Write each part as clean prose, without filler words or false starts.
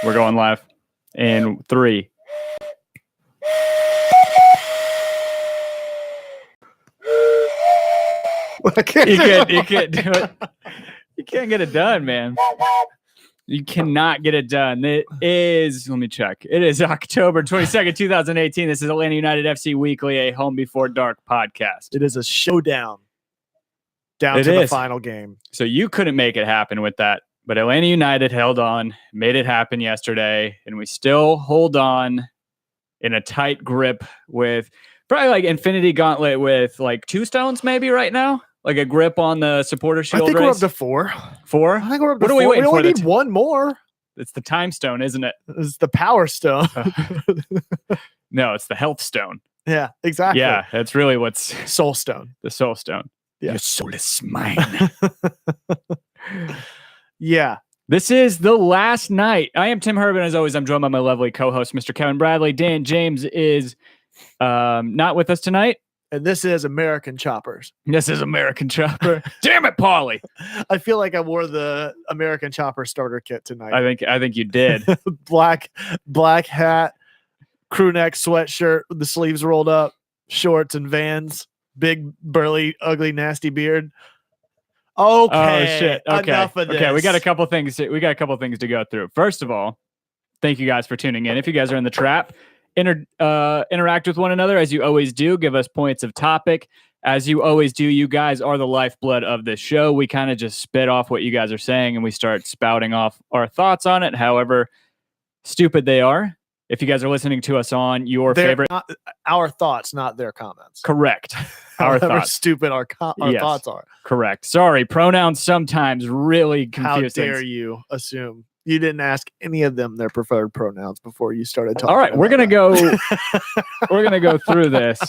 We're going live in 3. You can't do it. You can't get it done, man. You cannot get it done. It is, let me check. It is October 22nd, 2018. This is Atlanta United FC Weekly, a Home Before Dark podcast. It is a showdown down to the final game. So you couldn't make it happen with that, but Atlanta United held on, made it happen yesterday, and we still hold on in a tight grip with probably like Infinity Gauntlet with like 2 stones maybe right now. Like a grip on the supporter shield. I think race. we're up to 4. 4? I think we're up to 4. What are we waiting for? We only need one more. It's the time stone, isn't it? It's the power stone. No, it's the health stone. Yeah, exactly. Yeah, that's really what's soul stone. The soul stone. Yeah. Your soul is mine. Yeah. This is the last night. I am Tim Herbin. As always, I'm joined by my lovely co-host, Mr. Kevin Bradley. Dan James is not with us tonight. And this is American Choppers. This is American Chopper. Damn it, Paulie. I feel like I wore the American Chopper starter kit tonight. I think you did. black hat, crew neck sweatshirt with the sleeves rolled up, shorts and Vans, big, burly, ugly, nasty beard. Okay. Oh shit. Okay. Enough of this. Okay, we got a couple things to go through. First of all, thank you guys for tuning in. If you guys are in the trap, interact with one another as you always do. Give us points of topic as you always do. You guys are the lifeblood of this show. We kind of just spit off what you guys are saying and we start spouting off our thoughts on it, however stupid they are. If you guys are listening to us on your favorite, our thoughts, not their comments. Correct. Our thoughts. Stupid our thoughts are. Correct. Sorry, pronouns sometimes really confuse How dare you assume? You didn't ask any of them their preferred pronouns before you started talking. All right, we're gonna go through this.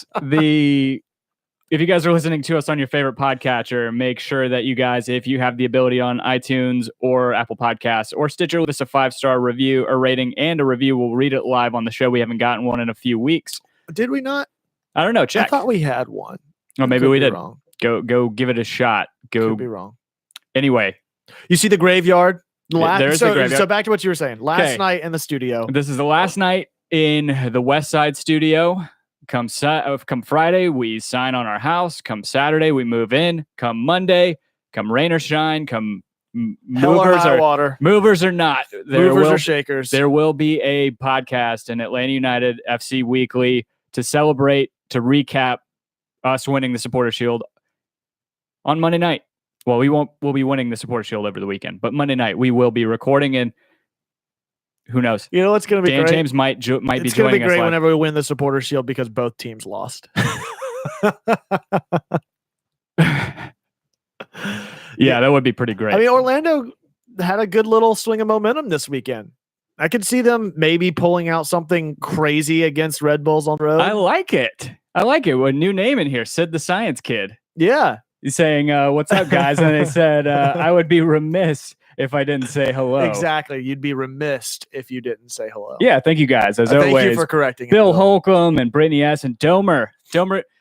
If you guys are listening to us on your favorite podcatcher, make sure that you guys, if you have the ability on iTunes or Apple Podcasts or Stitcher, leave us a 5-star review, a rating, and a review. We'll read it live on the show. We haven't gotten one in a few weeks. Did we not? I don't know. Check. I thought we had one. Oh, maybe we did. Wrong. Go give it a shot. Could be wrong. Anyway, you see the graveyard. The graveyard. So back to what you were saying. Last night in the studio. This is the last night in the West Side studio. Come Friday, we sign on our house. Come Saturday, we move in. Come Monday, come rain or shine. Come movers or water. Movers or not. Movers or shakers. There will be a podcast in Atlanta United FC Weekly to celebrate, to recap us winning the Supporter Shield on Monday night. Well, we'll be winning the Supporter Shield over the weekend, but Monday night we will be recording, and who knows? You know what's going to be Dan great? James might be joining us. It's going to be great whenever we win the Supporter Shield because both teams lost. Yeah, that would be pretty great. I mean, Orlando had a good little swing of momentum this weekend. I could see them maybe pulling out something crazy against Red Bulls on the road. I like it. A new name in here, Sid the Science Kid. Yeah. He's saying, what's up, guys? And they said, I would be remiss if I didn't say hello. Exactly. You'd be remiss if you didn't say hello. Yeah, thank you guys. As always. Thank you for correcting Bill Holcomb and Brittany S. and Domer.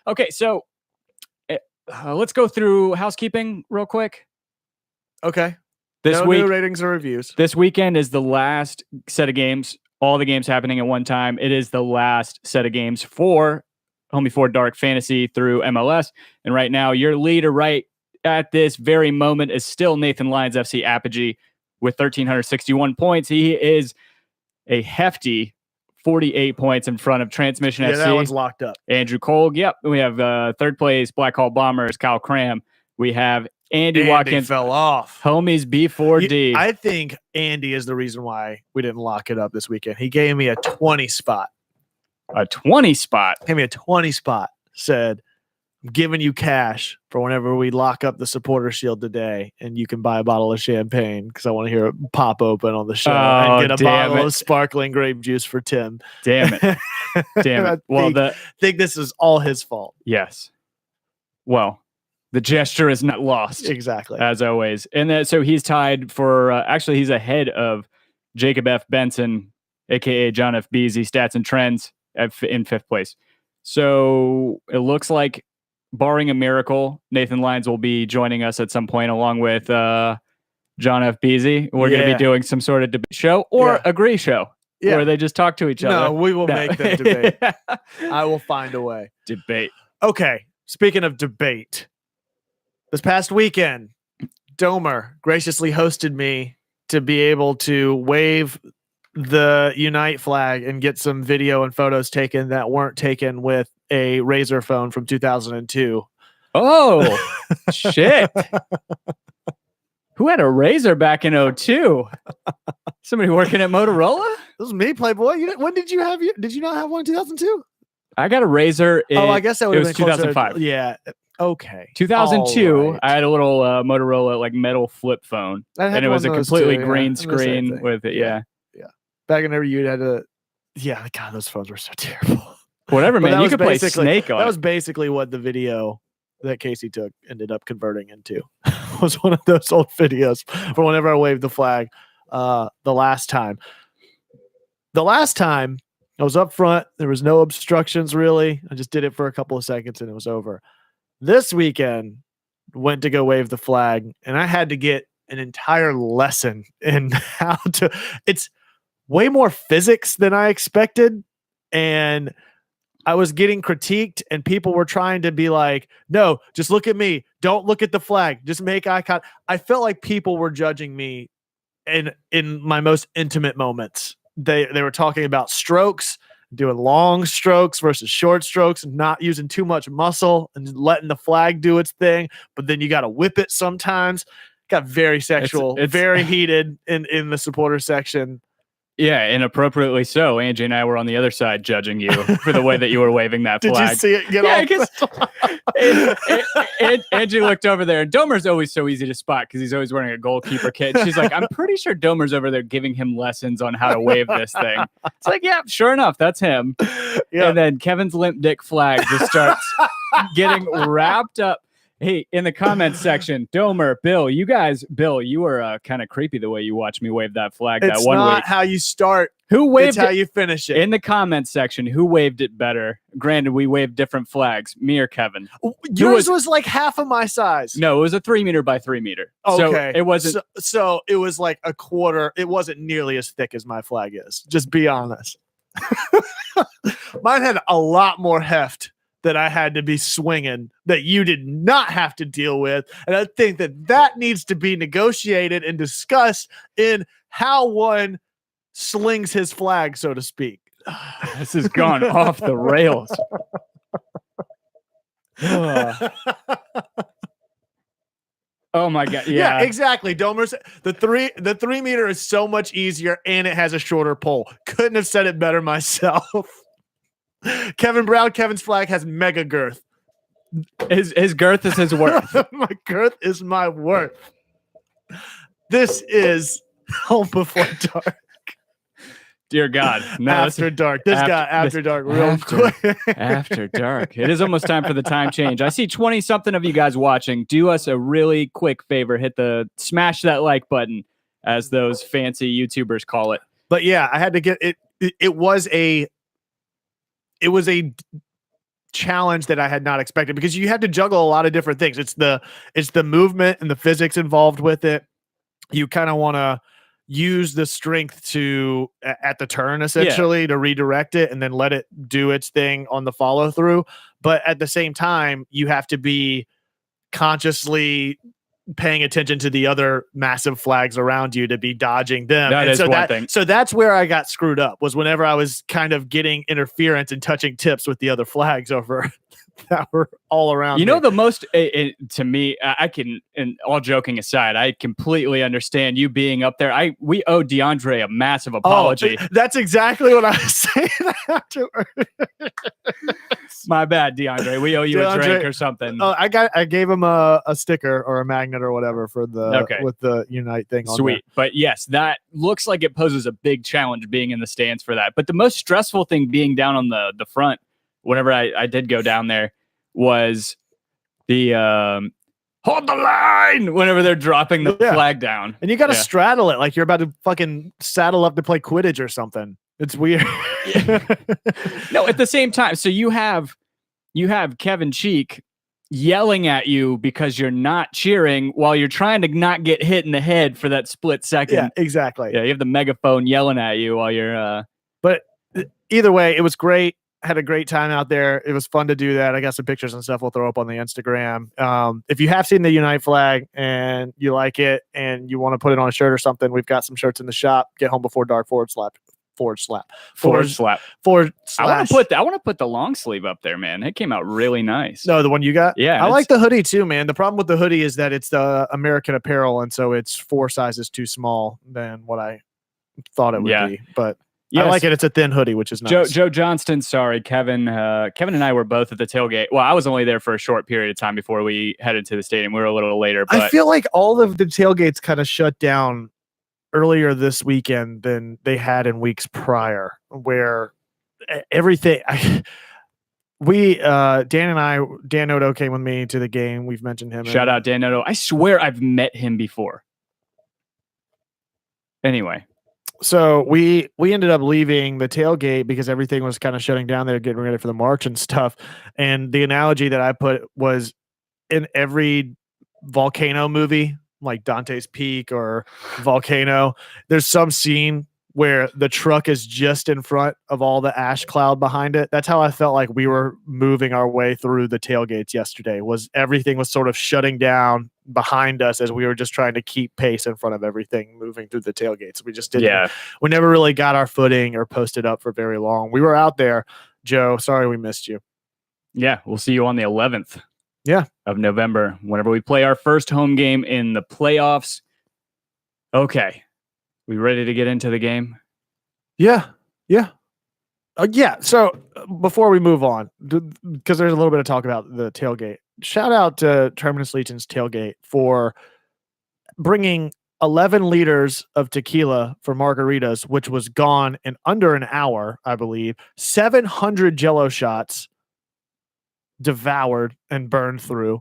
Okay, so let's go through housekeeping real quick. Okay. This no week, new ratings or reviews. This weekend is the last set of games. All the games happening at one time. It is the last set of games for Home Before Dark Fantasy through MLS. And right now, your leader right at this very moment is still Nathan Lyons FC Apogee with 1,361 points. He is a hefty 48 points in front of Transmission FC. That one's locked up. Andrew Cole. Yep. We have third place Black Hole Bombers, Kyle Cram. We have Andy Watkins. Fell off. Homies B4D. I think Andy is the reason why we didn't lock it up this weekend. He gave me a 20 spot. A 20 spot? Gave me a 20 spot. Said, I'm giving you cash for whenever we lock up the Supporter Shield today, and you can buy a bottle of champagne because I want to hear it pop open on the show and get a bottle of sparkling grape juice for Tim. Damn it. Damn it. I think this is all his fault. Yes. Well, the gesture is not lost. Exactly. As always. And so he's tied for, actually, he's ahead of Jacob F. Benson, a.k.a. John F. Beasy, Stats and Trends in 5th place. So it looks like, barring a miracle, Nathan Lyons will be joining us at some point, along with John F. Beasy. We're going to be doing some sort of debate show or agree show where they just talk to each other. No, we will make them debate. I will find a way. Debate. Okay. Speaking of debate, this past weekend, Domer graciously hosted me to be able to wave the Unite flag and get some video and photos taken that weren't taken with a Razr phone from 2002. Oh, shit. Who had a Razr back in 02? Somebody working at Motorola? This was me, Playboy. When did you have did you not have one in 2002? I got a Razr. I guess that was 2005. Yeah. Okay. 2002, right. I had a little Motorola like metal flip phone, and it was a completely green screen with it. Yeah. Back whenever you had to. Yeah. God, those phones were so terrible. Whatever, man. You could play Snake on. That was basically what the video that Casey took ended up converting into. Was one of those old videos for whenever I waved the flag. The last time I was up front, there was no obstructions really. I just did it for a couple of seconds and it was over. This weekend, went to go wave the flag, and I had to get an entire lesson in how to. It's way more physics than I expected, and I was getting critiqued, and people were trying to be like, "No, just look at me. Don't look at the flag. Just make eye contact." I felt like people were judging me in my most intimate moments. They were talking about strokes, doing long strokes versus short strokes, and not using too much muscle and letting the flag do its thing. But then you got to whip it sometimes. Got very sexual, it's very heated in the supporter section. Yeah, inappropriately so. Angie and I were on the other side judging you for the way that you were waving that flag. Did you see it get off? Angie looked over there, and Domer's always so easy to spot because he's always wearing a goalkeeper kit. She's like, I'm pretty sure Domer's over there giving him lessons on how to wave this thing. It's like, yeah, sure enough, that's him. Yeah. And then Kevin's limp dick flag just starts getting wrapped up. Hey, in the comments section, Domer, Bill, you were kind of creepy the way you watched me wave that flag that one week. It's not how you start. Who waved it's how you finish it. In the comments section, who waved it better? Granted, we waved different flags, me or Kevin. Yours was like half of my size. No, it was a 3 meter by 3 meter. Okay. So it wasn't. So it was like a quarter. It wasn't nearly as thick as my flag is. Just be honest. Mine had a lot more heft that I had to be swinging that you did not have to deal with. And I think that needs to be negotiated and discussed in how one slings his flag, so to speak. This has gone off the rails. Oh my God. Yeah, exactly. Domer's the 3 meter is so much easier and it has a shorter pole. Couldn't have said it better myself. Kevin Brown, Kevin's flag has mega girth. His girth is his worth. My girth is my worth. This is Home Before Dark. Dear God. No, after dark. This got after dark real quick. After dark. It is almost time for the time change. I see 20-something of you guys watching. Do us a really quick favor. Smash that like button, as those fancy YouTubers call it. But yeah, I had to get it. It was a challenge that I had not expected because you had to juggle a lot of different things. It's the movement and the physics involved with it. You kind of want to use the strength to at the turn essentially to redirect it and then let it do its thing on the follow through. But at the same time, you have to be consciously paying attention to the other massive flags around you to be dodging them. That is one thing. So that's where I got screwed up, was whenever I was kind of getting interference and touching tips with the other flags over that were all around. You know, the most to me, I can, and all joking aside, I completely understand you being up there. We owe DeAndre a massive apology. Oh, that's exactly what I was saying afterward. My bad, DeAndre. We owe you a drink or something. I gave him a sticker or a magnet or whatever for with the Unite thing on. Sweet. But yes, that looks like it poses a big challenge being in the stands for that. But the most stressful thing being down on the front, whenever I did go down there, was the hold the line whenever they're dropping the flag down. And you got to straddle it like you're about to fucking saddle up to play Quidditch or something. It's weird. No, at the same time. So you have Kevin Cheek, yelling at you because you're not cheering while you're trying to not get hit in the head for that split second. Yeah, exactly. Yeah, you have the megaphone yelling at you while you're But either way, it was great. Had a great time out there. It was fun to do that. I got some pictures and stuff we'll throw up on the Instagram. If you have seen the Unite flag and you like it and you want to put it on a shirt or something, we've got some shirts in the shop. Get home before dark / slap. I want to put the long sleeve up there, man. It came out really nice. No, the one you got? Yeah. I like the hoodie too, man. The problem with the hoodie is that it's the American Apparel, and so it's 4 sizes too small than what I thought it would be. But yes. I like it. It's a thin hoodie, which is nice. Joe Johnston, sorry, Kevin and I were both at the tailgate. Well, I was only there for a short period of time before we headed to the stadium. We were a little later. But I feel like all of the tailgates kind of shut down earlier this weekend than they had in weeks prior, where everything. Dan Noto came with me to the game. We've mentioned him. Shout out Dan Noto. I swear I've met him before. Anyway. So we ended up leaving the tailgate because everything was kind of shutting down there, getting ready for the march and stuff. And the analogy that I put was in every volcano movie, like Dante's Peak or Volcano, there's some scene where the truck is just in front of all the ash cloud behind it. That's how I felt like we were moving our way through the tailgates yesterday. Was everything was sort of shutting down behind us as we were just trying to keep pace in front of everything moving through the tailgates. We just didn't. Yeah. We never really got our footing or posted up for very long. We were out there, Joe. Sorry we missed you. Yeah, we'll see you on the 11th. Yeah. Of November, whenever we play our first home game in the playoffs. Okay. We ready to get into the game? Yeah. Yeah. Yeah. So before we move on, because there's a little bit of talk about the tailgate, shout out to Terminus Legion's tailgate for bringing 11 liters of tequila for margaritas, which was gone in under an hour, I believe. 700 Jello shots devoured and burned through.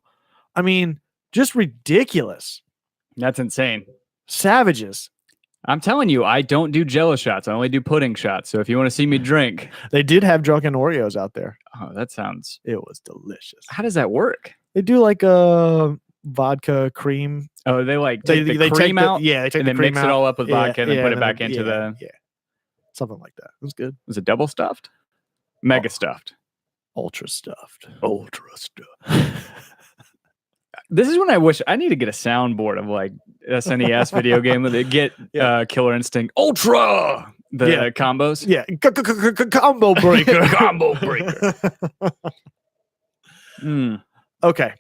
I mean, just ridiculous. That's insane. Savages. I'm telling you, I don't do Jello shots. I only do pudding shots. So if you want to see me drink. They did have drunken Oreos out there. Oh, that sounds. It was delicious. How does that work? They do like a vodka cream. Oh, they like take the cream out? Yeah, they take and the then cream mix out. it all up with vodka and then put it back into the. Yeah. Something like that. It was good. Was it double stuffed? Mega stuffed. Ultra stuffed. This is when I wish I need to get a soundboard of like SNES video game with it. Get Killer Instinct Ultra the combos. Yeah, combo breaker. Combo breaker. Okay,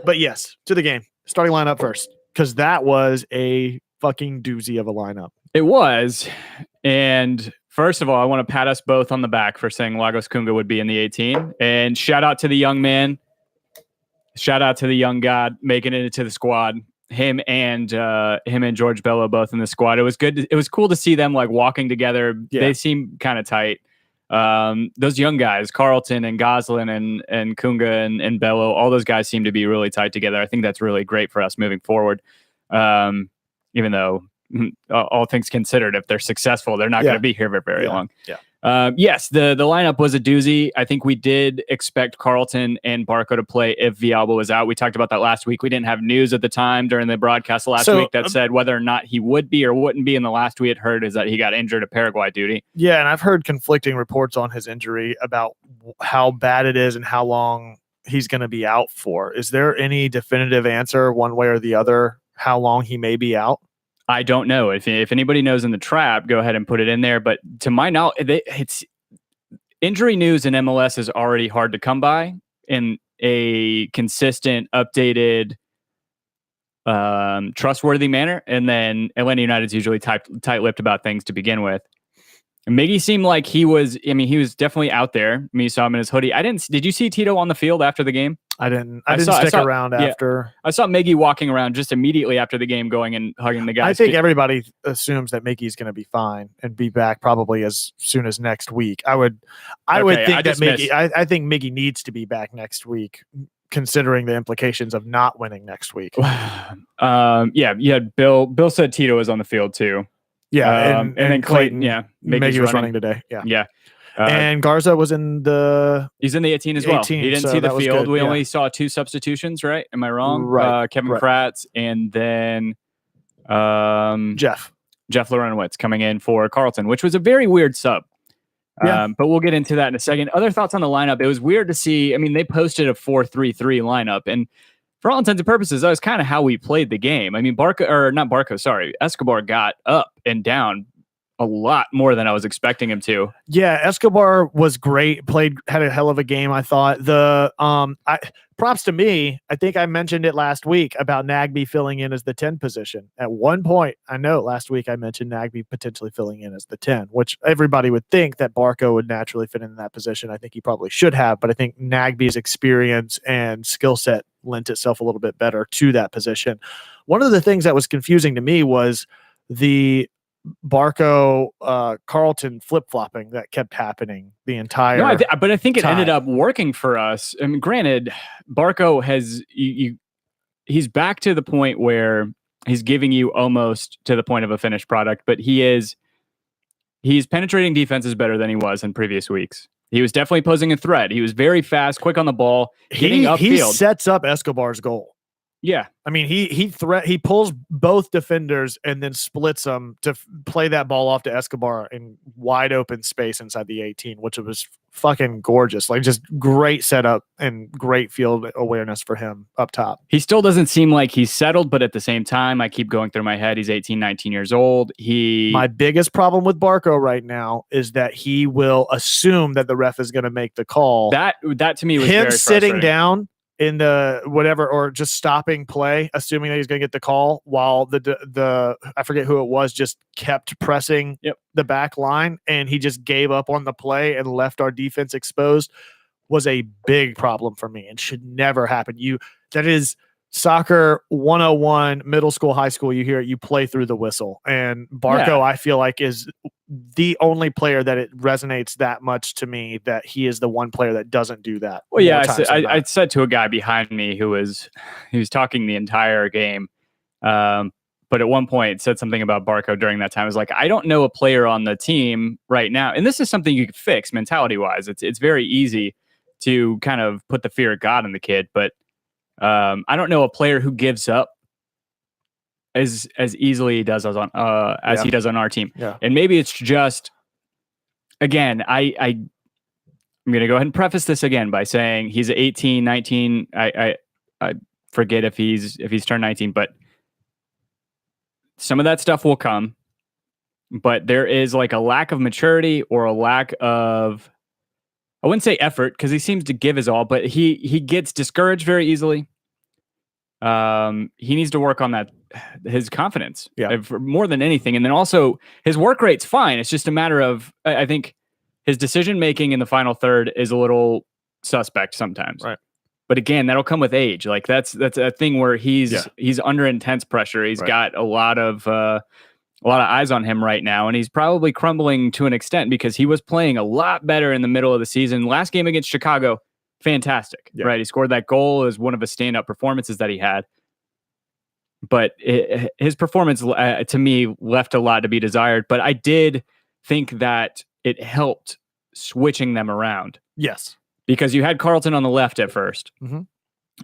but yes, to the game. Starting lineup first, because that was a fucking doozy of a lineup. It was, and first of all, I want to pat us both on the back for saying Lagos Kunga would be in the 18, and shout out to the young man. Shout out to the young god making it into the squad. Him and George Bello both in the squad. It was good. It was cool to see them like walking together. Yeah. They seem kind of tight. Those young guys, Carlton and Goslin and Kunga and Bello, all those guys seem to be really tight together. I think that's really great for us moving forward. Even though all things considered, if they're successful, they're not going to be here for very long. Yeah. Yes, the lineup was a doozy. I think we did expect Carlton and Barco to play if Villalba was out. We talked about that last week. We didn't have news at the time during the broadcast last week that said whether or not he would be or wouldn't be. And the last we had heard is that he got injured at Paraguay duty. Yeah, and I've heard conflicting reports on his injury about how bad it is and how long he's going to be out for. Is there any definitive answer one way or the other how long he may be out? I don't know. If anybody knows in the trap, go ahead and put it in there. But to my knowledge, it's injury news in MLS is already hard to come by in a consistent, updated, trustworthy manner. And then Atlanta United's usually tight-lipped about things to begin with. Miggy seemed like he was definitely out there. I mean, you saw him in his hoodie. Did you see Tito on the field after the game? I didn't stick around after. I saw Miggy walking around just immediately after the game, going and hugging the guys. I think everybody assumes that Miggy's going to be fine and be back probably as soon as next week. I think Miggy needs to be back next week, considering the implications of not winning next week. Bill said Tito was on the field too. Yeah, and then Clayton. Yeah, Miggy was running today. Yeah. And Garza was in the. He's in the 18 as well. 18, he didn't so see the that was field. good, We yeah. only saw 2 substitutions, right? Am I wrong? Right, Kevin right. Kratz and then Jeff Lorenowitz coming in for Carlton, which was a very weird sub. Yeah. But we'll get into that in a second. Other thoughts on the lineup? It was weird to see. I mean, they posted a 4-3-3 lineup, and for all intents and purposes, that was kind of how we played the game. I mean, Escobar got up and down a lot more than I was expecting him to. Yeah, Escobar was great. Had a hell of a game, I thought. Props to me. I think I mentioned it last week about Nagbe filling in as the 10 position. At one point, I know last week I mentioned Nagbe potentially filling in as the 10, which everybody would think that Barco would naturally fit in that position. I think he probably should have, but I think Nagbe's experience and skill set lent itself a little bit better to that position. One of the things that was confusing to me was the Barco Carlton flip-flopping that kept happening the entire but I think it time. ended up working for us. I mean, granted, Barco has he's back to the point where he's giving you almost to the point of a finished product, but he's penetrating defenses better than he was in previous weeks. He was definitely posing a threat. He was very fast, quick on the ball, getting upfield. He sets up Escobar's goal. Yeah. I mean, he pulls both defenders and then splits them to play that ball off to Escobar in wide open space inside the 18, which was fucking gorgeous. Like, just great setup and great field awareness for him up top. He still doesn't seem like he's settled, but at the same time, I keep going through my head, he's 18, 19 years old. My biggest problem with Barco right now is that he will assume that the ref is going to make the call. That to me was him very sitting down in the whatever, or just stopping play, assuming that he's going to get the call, while the I forget who it was, just kept pressing the back line, and he just gave up on the play and left our defense exposed, was a big problem for me and should never happen. That is soccer 101, middle school, high school. You hear it, you play through the whistle. And Barco, I feel like, is the only player that it resonates that much to me, that he is the one player that doesn't do that. Well, yeah, I said to a guy behind me he was talking the entire game, but at one point said something about Barco during that time. I was like, I don't know a player on the team right now, and this is something you could fix mentality wise. It's very easy to kind of put the fear of God in the kid, but I don't know a player who gives up as easily he does as he does on our team. Yeah. And maybe it's just, again, I'm going to go ahead and preface this again by saying he's 18, 19. I forget if he's turned 19, but some of that stuff will come. But there is like a lack of maturity or a lack of, I wouldn't say effort, because he seems to give his all, but he gets discouraged very easily. He needs to work on that, his confidence, more than anything. And then also his work rate's fine. It's just a matter of, I think his decision making in the final third is a little suspect sometimes. Right. But again, that'll come with age. Like that's a thing where he's under intense pressure. He's got a lot of eyes on him right now, and he's probably crumbling to an extent because he was playing a lot better in the middle of the season. Last game against Chicago, fantastic, right? He scored that goal as one of his stand-up performances that he had. But his performance, to me, left a lot to be desired. But I did think that it helped switching them around. Yes. Because you had Carlton on the left at first. Mm-hmm.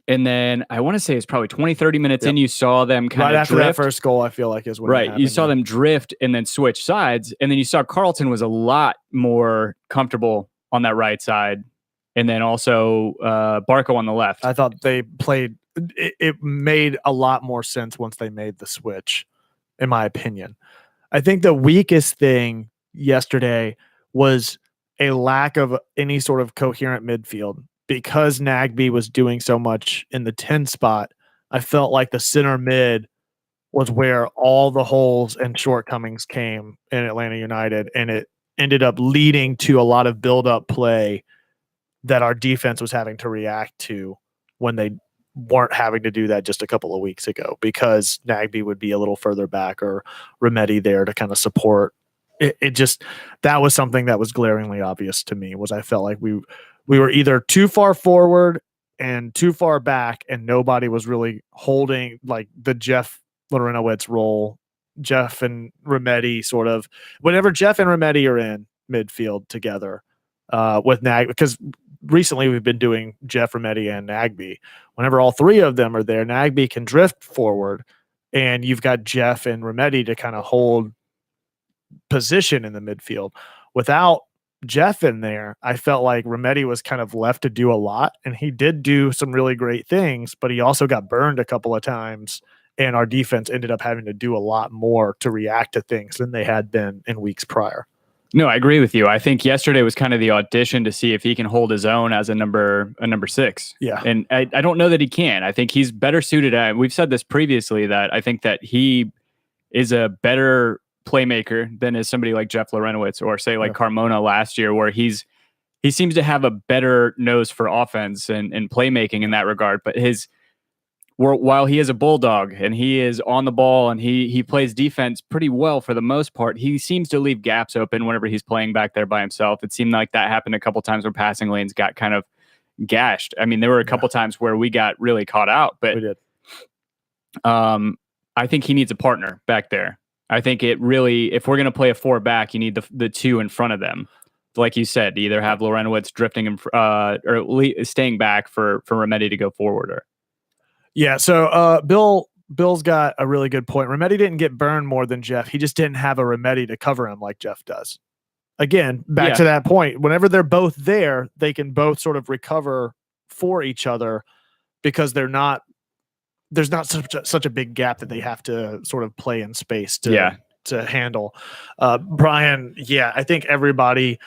And then I want to say it's probably 20, 30 minutes in, you saw them kind of right after drift. that first goal, I feel like is when it happened, you saw them drift and then switch sides. And then you saw Carlton was a lot more comfortable on that right side. And then also Barco on the left. I thought they played, it made a lot more sense once they made the switch, in my opinion. I think the weakest thing yesterday was a lack of any sort of coherent midfield. Because Nagbe was doing so much in the 10 spot, I felt like the center mid was where all the holes and shortcomings came in Atlanta United, and it ended up leading to a lot of build-up play that our defense was having to react to when they weren't having to do that just a couple of weeks ago, because Nagbe would be a little further back or Remedi there to kind of support. It just, that was something that was glaringly obvious to me, was I felt like we were either too far forward and too far back, and nobody was really holding like the Jeff Lorenowitz role. Jeff and Remedi sort of, whenever Jeff and Remedi are in midfield together, with Nag, because recently we've been doing Jeff, Remedi, and Nagby. Whenever all three of them are there, Nagby can drift forward, and you've got Jeff and Remedi to kind of hold position in the midfield. Without Jeff in there, I felt like Remedi was kind of left to do a lot, and he did do some really great things, but he also got burned a couple of times, and our defense ended up having to do a lot more to react to things than they had been in weeks prior. No, I agree with you. I think yesterday was kind of the audition to see if he can hold his own as a number 6. Yeah. And I don't know that he can. I think he's better suited at, we've said this previously, that I think that he is a better playmaker than is somebody like Jeff Lorenowitz or say like Carmona last year, where he seems to have a better nose for offense and playmaking in that regard. But while he is a bulldog and he is on the ball and he plays defense pretty well for the most part, he seems to leave gaps open whenever he's playing back there by himself. It seemed like that happened a couple times where passing lanes got kind of gashed. I mean, there were a couple times where we got really caught out, but we did. I think he needs a partner back there. I think it really, if we're going to play a 4 back, you need the two in front of them. Like you said, either have Lorenowitz drifting or staying back for Remedi to go forward. Or yeah, so Bill's got a really good point. Remedi didn't get burned more than Jeff. He just didn't have a Remedi to cover him like Jeff does. Again, back to that point. Whenever they're both there, they can both sort of recover for each other because there's not such a big gap that they have to sort of play in space to handle. Brian, I think everybody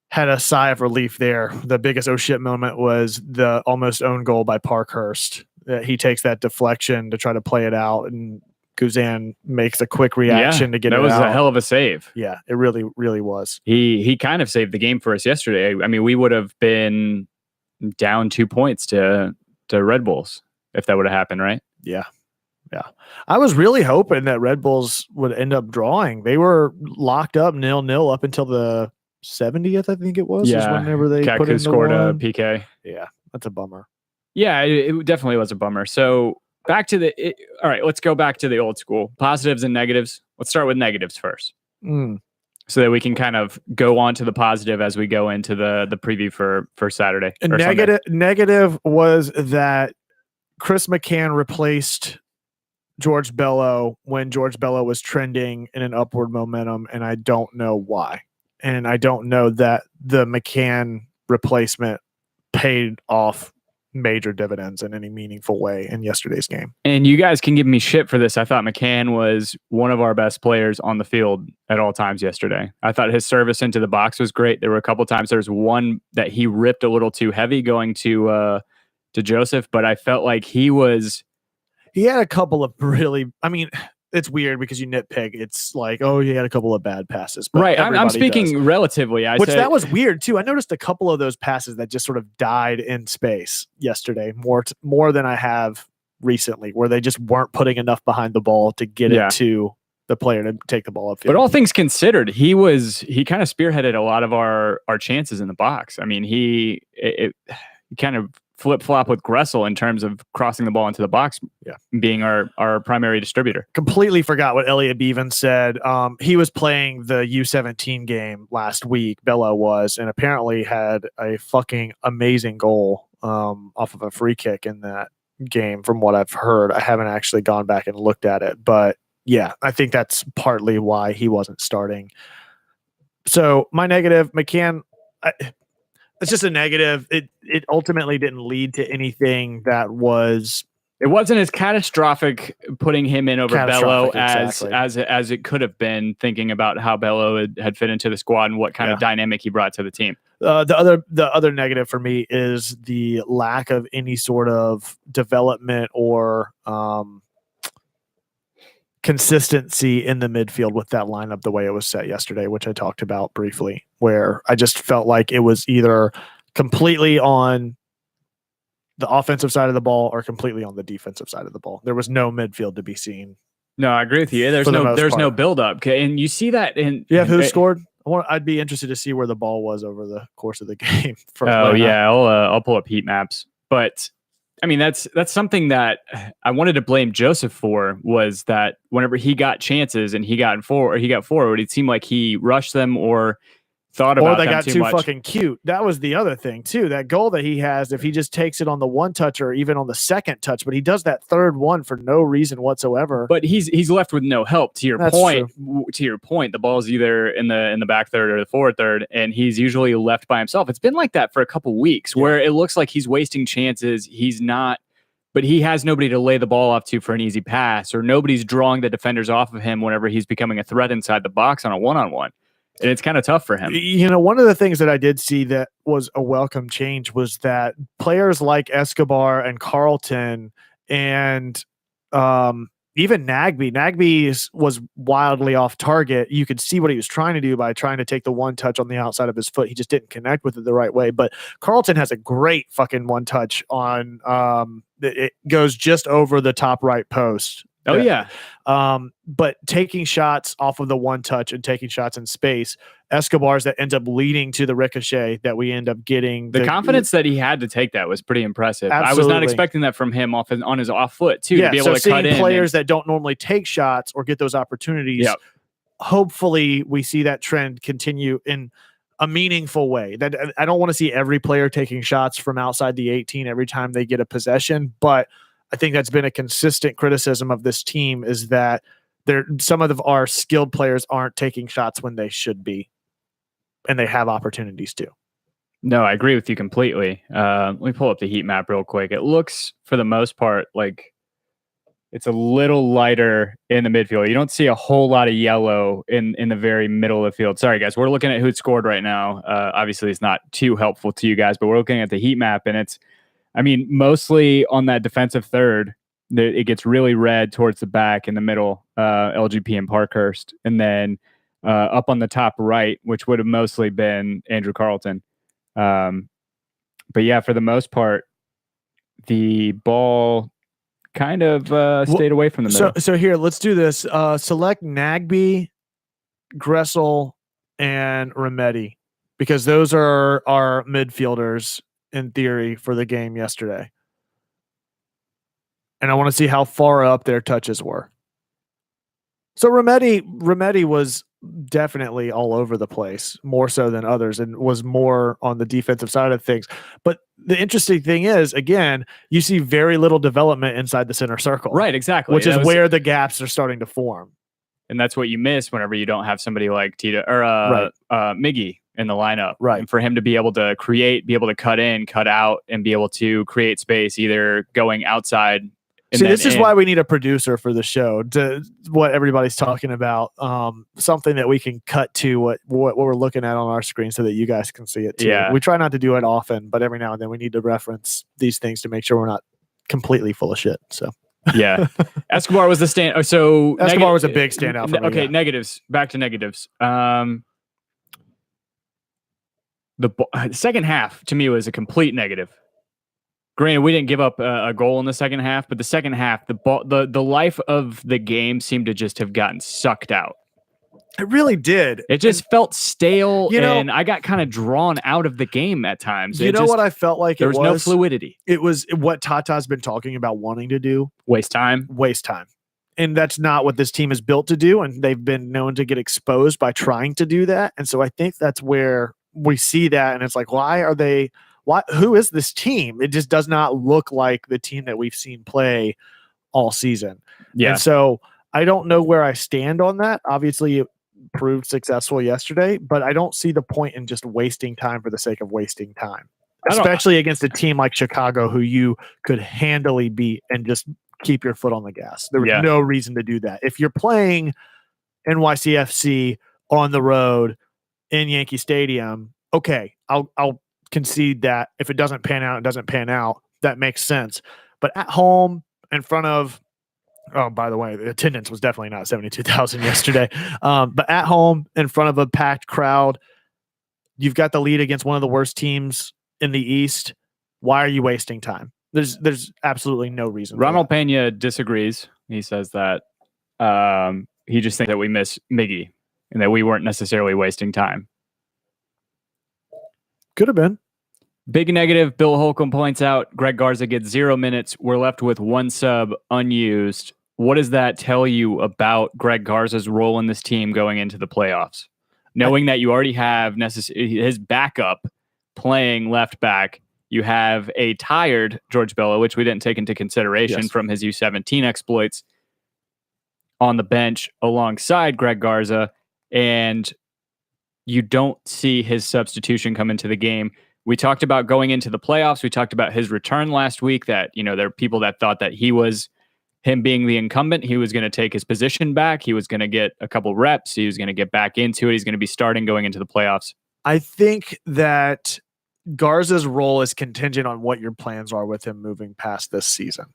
had a sigh of relief there. The biggest oh shit moment was the almost own goal by Parkhurst. He takes that deflection to try to play it out, and Guzan makes a quick reaction to get it out. That was a hell of a save. Yeah, it really, really was. He kind of saved the game for us yesterday. I mean, we would have been down 2 points to Red Bulls if that would have happened, right? Yeah. I was really hoping that Red Bulls would end up drawing. They were locked up 0-0 up until the 70th, I think it was. Yeah. Whenever they put in scored a PK. Yeah, that's a bummer. Yeah, it definitely was a bummer. So back to all right, let's go back to the old school. Positives and negatives. Let's start with negatives first. So that we can kind of go on to the positive as we go into the preview for Saturday. Negative was that Chris McCann replaced George Bello when George Bello was trending in an upward momentum, and I don't know why. And I don't know that the McCann replacement paid off major dividends in any meaningful way in yesterday's game. And you guys can give me shit for this. I thought McCann was one of our best players on the field at all times yesterday. I thought his service into the box was great. There were a couple times there was one that he ripped a little too heavy going to Joseph, but I felt like he had a couple of really, I mean, it's weird because you nitpick. It's like, oh, he had a couple of bad passes. But right. I'm speaking relatively. That was weird too. I noticed a couple of those passes that just sort of died in space yesterday, more than I have recently, where they just weren't putting enough behind the ball to get it to the player to take the ball upfield. But all things considered, he kind of spearheaded a lot of our chances in the box. I mean, he kind of flip-flop with Gressel in terms of crossing the ball into the box, being our primary distributor. Completely forgot what Elliot Bevan said. He was playing the U17 game last week, Bello was, and apparently had a fucking amazing goal off of a free kick in that game from what I've heard. I haven't actually gone back and looked at it, but yeah, I think that's partly why he wasn't starting. So my negative, McCann, it's just a negative. It ultimately didn't lead to anything that was. It wasn't as catastrophic putting him in over Bello as it could have been, thinking about how Bello had fit into the squad and what kind of dynamic he brought to the team. The other negative for me is the lack of any sort of development or consistency in the midfield with that lineup the way it was set yesterday, which I talked about briefly, where I just felt like it was either completely on the offensive side of the ball or completely on the defensive side of the ball. There was no midfield to be seen. No, I agree with you. There's no build up. And you see that in who scored? I'd be interested to see where the ball was over the course of the game. I'll pull up heat maps. But I mean, that's something that I wanted to blame Joseph for, was that whenever he got chances and he got forward, it seemed like he rushed them or thought about or they them got too too much. fucking cute. That was the other thing too. That goal that he has, if he just takes it on the one touch or even on the second touch, but he does that third one for no reason whatsoever. But he's left with no help. To your That's point, the ball's either in the back third or the forward third, and he's usually left by himself. It's been like that for a couple weeks, where it looks like he's wasting chances. He's not, but he has nobody to lay the ball off to for an easy pass, or nobody's drawing the defenders off of him whenever he's becoming a threat inside the box on a one-on-one. And it's kind of tough for him. You know, one of the things that I did see that was a welcome change was that players like Escobar and Carlton and even Nagbe was wildly off target. You could see what he was trying to do by trying to take the one touch on the outside of his foot. He just didn't connect with it the right way. But Carlton has a great fucking one touch on it goes just over the top right post. Oh, yeah. But taking shots off of the one touch and taking shots in space, Escobar's that ends up leading to the ricochet that we end up getting. The confidence that he had to take that was pretty impressive. Absolutely. I was not expecting that from him on his off foot too. Yeah, to be able to cut in. Players that don't normally take shots or get those opportunities. Yep. Hopefully, we see that trend continue in a meaningful way. That I don't want to see every player taking shots from outside the 18 every time they get a possession, but I think that's been a consistent criticism of this team is that some of our skilled players aren't taking shots when they should be, and they have opportunities to. No, I agree with you completely. Let me pull up the heat map real quick. It looks, for the most part, like it's a little lighter in the midfield. You don't see a whole lot of yellow in the very middle of the field. Sorry, guys. We're looking at who scored right now. Obviously, it's not too helpful to you guys, but we're looking at the heat map, and it's, I mean, mostly on that defensive third, it gets really red towards the back in the middle, LGP and Parkhurst. And then up on the top right, which would have mostly been Andrew Carlton. But yeah, for the most part, the ball kind of stayed away from the middle. So here, let's do this. Select Nagbe, Gressel, and Remedi, because those are our midfielders in theory for the game yesterday. And I want to see how far up their touches were. So Remedi was definitely all over the place, more so than others, and was more on the defensive side of things. But the interesting thing is, again, you see very little development inside the center circle. Right, exactly. Which is where the gaps are starting to form. And that's what you miss whenever you don't have somebody like Tita or Miggy in the lineup. Right. And for him to be able to create, be able to cut in, cut out, and be able to create space, either going outside. See, this is why we need a producer for the show, to what everybody's talking about. Something that we can cut to what we're looking at on our screen so that you guys can see it too. Yeah. We try not to do it often, but every now and then we need to reference these things to make sure we're not completely full of shit. So yeah, Escobar was the stand. So Escobar was a big standout for me. Okay, yeah. negatives. Back to negatives. The second half to me was a complete negative. Granted, we didn't give up a goal in the second half, but the second half, the life of the game seemed to just have gotten sucked out. It really did. It just felt stale, know, and I got kind of drawn out of the game at times. You know what I felt like there was no fluidity. It was what Tata's been talking about wanting to do. Waste time. And that's not what this team is built to do, and they've been known to get exposed by trying to do that. And so I think that's where we see that, and it's like, who is this team? It just does not look like the team that we've seen play all season. Yeah. And so I don't know where I stand on that. Obviously, it proved successful yesterday, but I don't see the point in just wasting time for the sake of wasting time, especially against a team like Chicago, who you could handily beat and just keep your foot on the gas. There was no reason to do that. If you're playing NYCFC on the road in Yankee Stadium, okay, I'll concede that if it doesn't pan out, it doesn't pan out. That makes sense. But at home, in front of, oh, by the way, the attendance was definitely not 72,000 yesterday. But at home, in front of a packed crowd, you've got the lead against one of the worst teams in the East. Why are you wasting time? There's absolutely no reason. Ronald Pena disagrees. He says that he just thinks that we miss Miggy and that we weren't necessarily wasting time. Could have been. Big negative, Bill Holcomb points out, Greg Garza gets 0 minutes. We're left with one sub unused. What does that tell you about Greg Garza's role in this team going into the playoffs? knowing that you already have his backup playing left back. You have a tired George Bello, which we didn't take into consideration from his U17 exploits, on the bench alongside Greg Garza, and you don't see his substitution come into the game. We talked about going into the playoffs. We talked about his return last week, that, there are people that thought that him being the incumbent, he was going to take his position back. He was going to get a couple reps. He was going to get back into it. He's going to be starting going into the playoffs. I think that Garza's role is contingent on what your plans are with him moving past this season.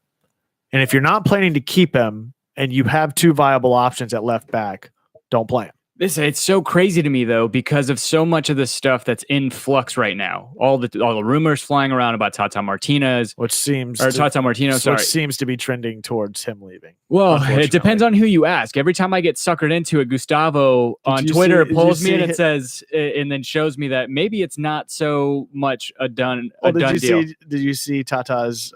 And if you're not planning to keep him and you have 2 viable options at left back, don't play him. It's so crazy to me, though, because of so much of the stuff that's in flux right now. All the rumors flying around about Tata Martinez, which seems to be trending towards him leaving. Well, it depends on who you ask. Every time I get suckered into it, Gustavo on Twitter pulls me and it says, and then shows me that maybe it's not so much a done deal. Did you see Tata's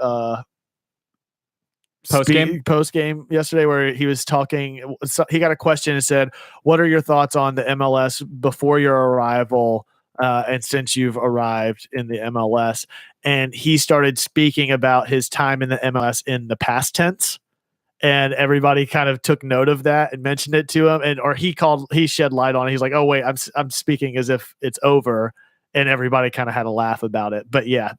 post game yesterday, where he was talking? He got a question and said, "What are your thoughts on the MLS before your arrival and since you've arrived in the MLS?" And he started speaking about his time in the MLS in the past tense, and everybody kind of took note of that and mentioned it to him, he shed light on it. He's like, "Oh wait, I'm speaking as if it's over." And everybody kind of had a laugh about it. But yeah,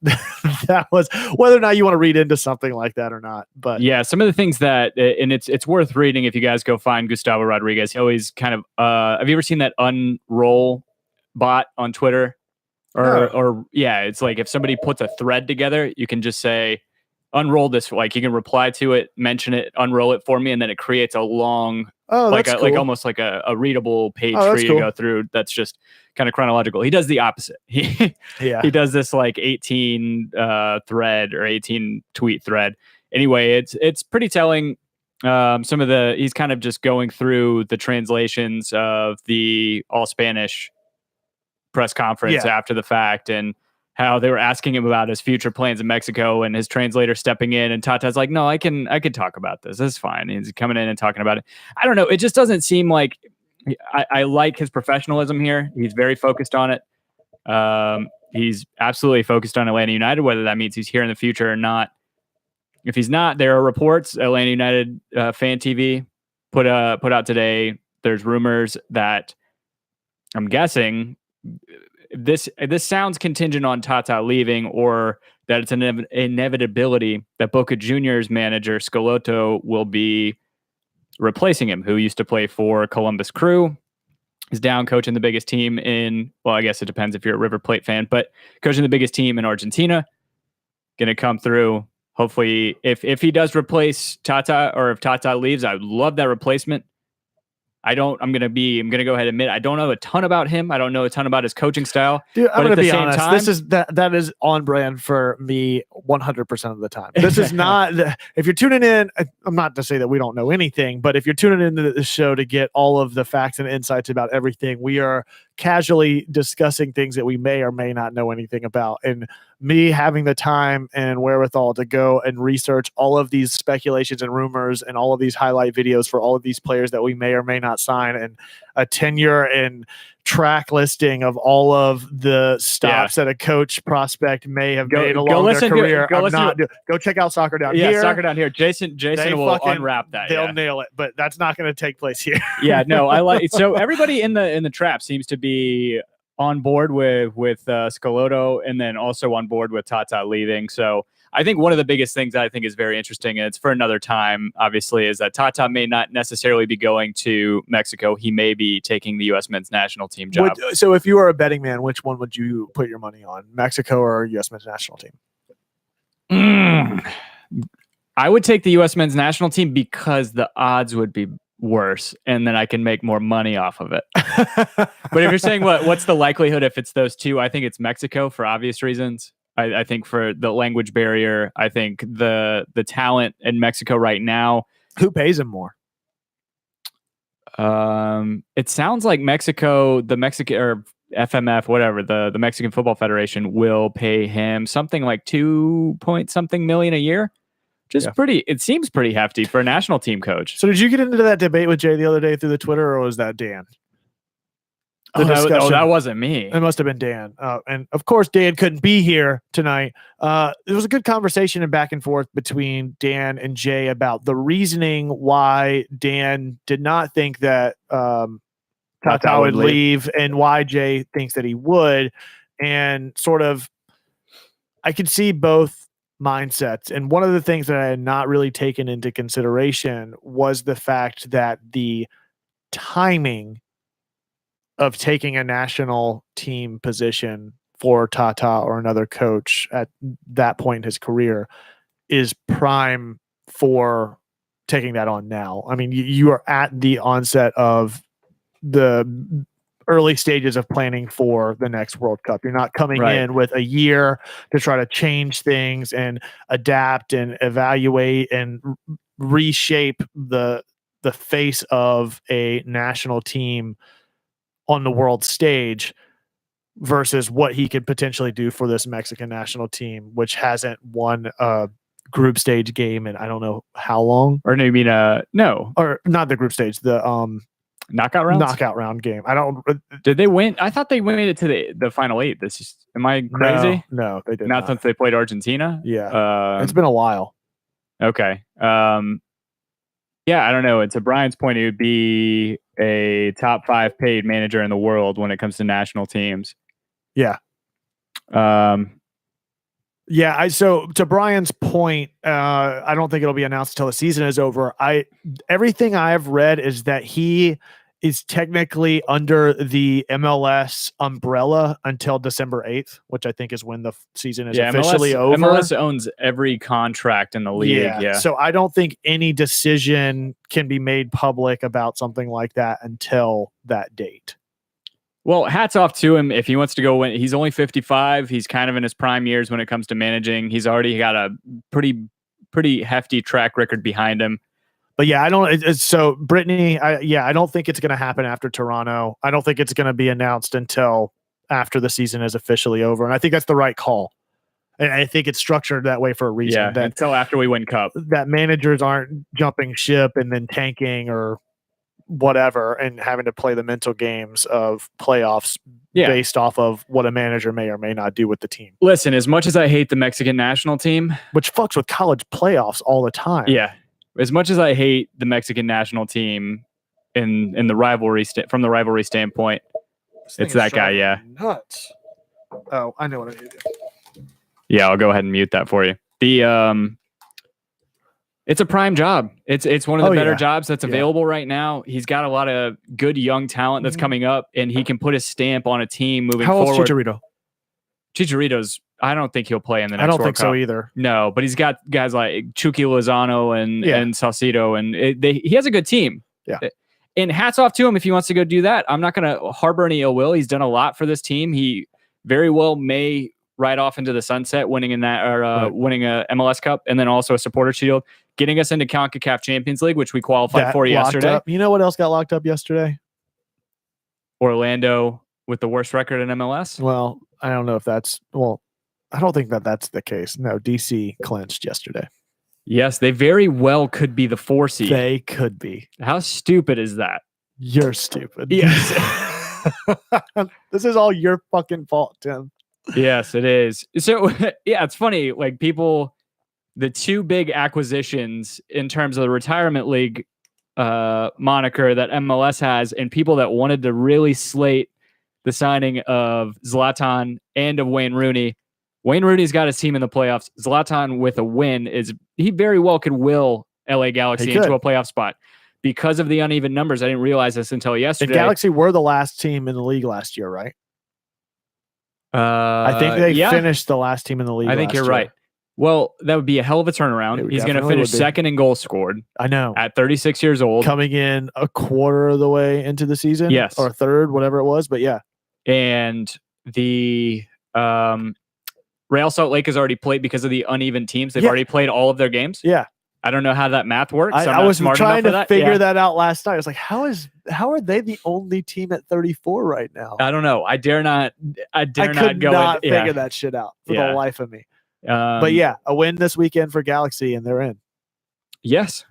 that was, whether or not you want to read into something like that or not. But yeah, some of the things that, and it's worth reading if you guys go find Gustavo Rodriguez. He always kind of, have you ever seen that unroll bot on Twitter? Or yeah, it's like if somebody puts a thread together, you can just say, unroll this. Like you can reply to it, mention it, unroll it for me, and then it creates a long, like almost like a readable page for you to go through. That's just kind of chronological. He does the opposite. He does this like 18 thread or 18 tweet thread. Anyway, it's pretty telling. He's kind of just going through the translations of the all Spanish press conference after the fact, and how they were asking him about his future plans in Mexico, and his translator stepping in, and Tata's like, "No, I can talk about this. That's fine." He's coming in and talking about it. I don't know. It just doesn't seem like, I like his professionalism here. He's very focused on it. He's absolutely focused on Atlanta United, whether that means he's here in the future or not. If he's not, there are reports. Atlanta United Fan TV put out today. There's rumors that, I'm guessing, this sounds contingent on Tata leaving, or that it's an inevitability that Boca Juniors manager Schelotto will be replacing him, who used to play for Columbus Crew. Is down coaching the biggest team in, well, I guess it depends if you're a River Plate fan, but coaching the biggest team in Argentina. Going to come through. Hopefully, if he does replace Tata, or if Tata leaves, I would love that replacement. I'm going to go ahead and admit, I don't know a ton about him. I don't know a ton about his coaching style. Dude, I'm going to be honest. That is on brand for me 100% of the time. This is not, if you're tuning in, I'm not to say that we don't know anything, but if you're tuning into the show to get all of the facts and insights about everything, we are casually discussing things that we may or may not know anything about. And me having the time and wherewithal to go and research all of these speculations and rumors and all of these highlight videos for all of these players that we may or may not sign, and a tenure and track listing of all of the stops that a coach prospect may have made along their career. Go check out Soccer Down Here. Yeah, Soccer Down Here. Jason will unwrap that. They'll nail it, but that's not going to take place here. Yeah, no, I like. So everybody in the trap seems to be on board with Schelotto, and then also on board with Tata leaving. So I think one of the biggest things that I think is very interesting, and it's for another time, obviously, is that Tata may not necessarily be going to Mexico. He may be taking the U.S. men's national team job. So if you were a betting man, which one would you put your money on, Mexico or U.S. men's national team? I would take the U.S. men's national team because the odds would be worse, and then I can make more money off of it. But if you're saying what's the likelihood if it's those two, I think it's Mexico for obvious reasons. I think for the language barrier, I think the talent in Mexico right now. Who pays him more? It sounds like Mexico, the Mexican or FMF, whatever, the Mexican Football Federation will pay him something like 2 point something million a year. Just pretty. It seems pretty hefty for a national team coach. So did you get into that debate with Jay the other day through the Twitter, or was that Dan? the discussion. That wasn't me. It must have been Dan. And of course, Dan couldn't be here tonight. There was a good conversation and back and forth between Dan and Jay about the reasoning why Dan did not think that Tata would leave and why Jay thinks that he would. And sort of, I could see both mindsets. And one of the things that I had not really taken into consideration was the fact that the timing of taking a national team position for Tata or another coach at that point in his career is prime for taking that on now. I mean, you are at the onset of the early stages of planning for the next World Cup. You're not coming in with a year to try to change things and adapt and evaluate and reshape the face of a national team on the world stage versus what he could potentially do for this Mexican national team, which hasn't won a group stage game in I don't know how long. Or no, you mean no, or not the group stage, the knockout round. Knockout round game. I don't. Did they win? I thought they made it to the final 8. This is. Am I crazy? No, they did not. Since they played Argentina. Yeah, it's been a while. Okay. Yeah, I don't know. And to Brian's point, it would be a top 5 paid manager in the world when it comes to national teams. Yeah. Yeah. So to Brian's point, I don't think it'll be announced until the season is over. Everything I've read is that he is technically under the MLS umbrella until December 8th, which I think is when the season is officially over. MLS owns every contract in the league. Yeah. So I don't think any decision can be made public about something like that until that date. Well, hats off to him. If he wants to go win, he's only 55. He's kind of in his prime years when it comes to managing. He's already got a pretty hefty track record behind him. But yeah, I don't. So Brittany, I don't think it's going to happen after Toronto. I don't think it's going to be announced until after the season is officially over, and I think that's the right call. And I think it's structured that way for a reason. Yeah, until after we win Cup, that managers aren't jumping ship and then tanking or whatever and having to play the mental games of playoffs based off of what a manager may or may not do with the team. Listen, as much as I hate the Mexican national team, which fucks with college playoffs all the time. Yeah. As much as I hate the Mexican national team in the rivalry from the rivalry standpoint, it's that guy. Yeah. Nuts. Oh, I know what I need to do. Yeah, I'll go ahead and mute that for you. It's a prime job. It's one of the better jobs that's available right now. He's got a lot of good young talent that's coming up, and he can put his stamp on a team moving forward. How old's Chicharito? Chicharito's, I don't think he'll play in the next World Cup. I don't think so either. No, but he's got guys like Chucky Lozano and Saucedo, and he has a good team. Yeah. And hats off to him if he wants to go do that. I'm not going to harbor any ill will. He's done a lot for this team. He very well may ride off into the sunset, winning in that or winning a MLS Cup, and then also a Supporter Shield, getting us into CONCACAF Champions League, which we qualified for yesterday. Up. You know what else got locked up yesterday? Orlando with the worst record in MLS. Well, I don't know if that's I don't think that's the case. No, DC clinched yesterday. Yes, they very well could be the 4 seed. They could be. How stupid is that? You're stupid. Yes. This is all your fucking fault, Tim. Yes, it is. So, yeah, it's funny. Like the 2 big acquisitions in terms of the retirement league moniker that MLS has, and people that wanted to really slate the signing of Zlatan and of Wayne Rooney. Wayne Rooney's got his team in the playoffs. Zlatan with a win he very well could will LA Galaxy into a playoff spot because of the uneven numbers. I didn't realize this until yesterday. The Galaxy were the last team in the league last year, right? I think they finished the last team in the league. I think you're right. Well, that would be a hell of a turnaround. He's going to finish second in goals scored. I know. At 36 years old. Coming in a quarter of the way into the season. Yes. Or a third, whatever it was. But yeah. And the Real Salt Lake has already played because of the uneven teams. They've already played all of their games. Yeah. I don't know how that math works. I was trying to figure that out last night. I was like, how are they the only team at 34 right now? I don't know. I dare not figure that shit out for the life of me. But yeah, a win this weekend for Galaxy and they're in. Yes.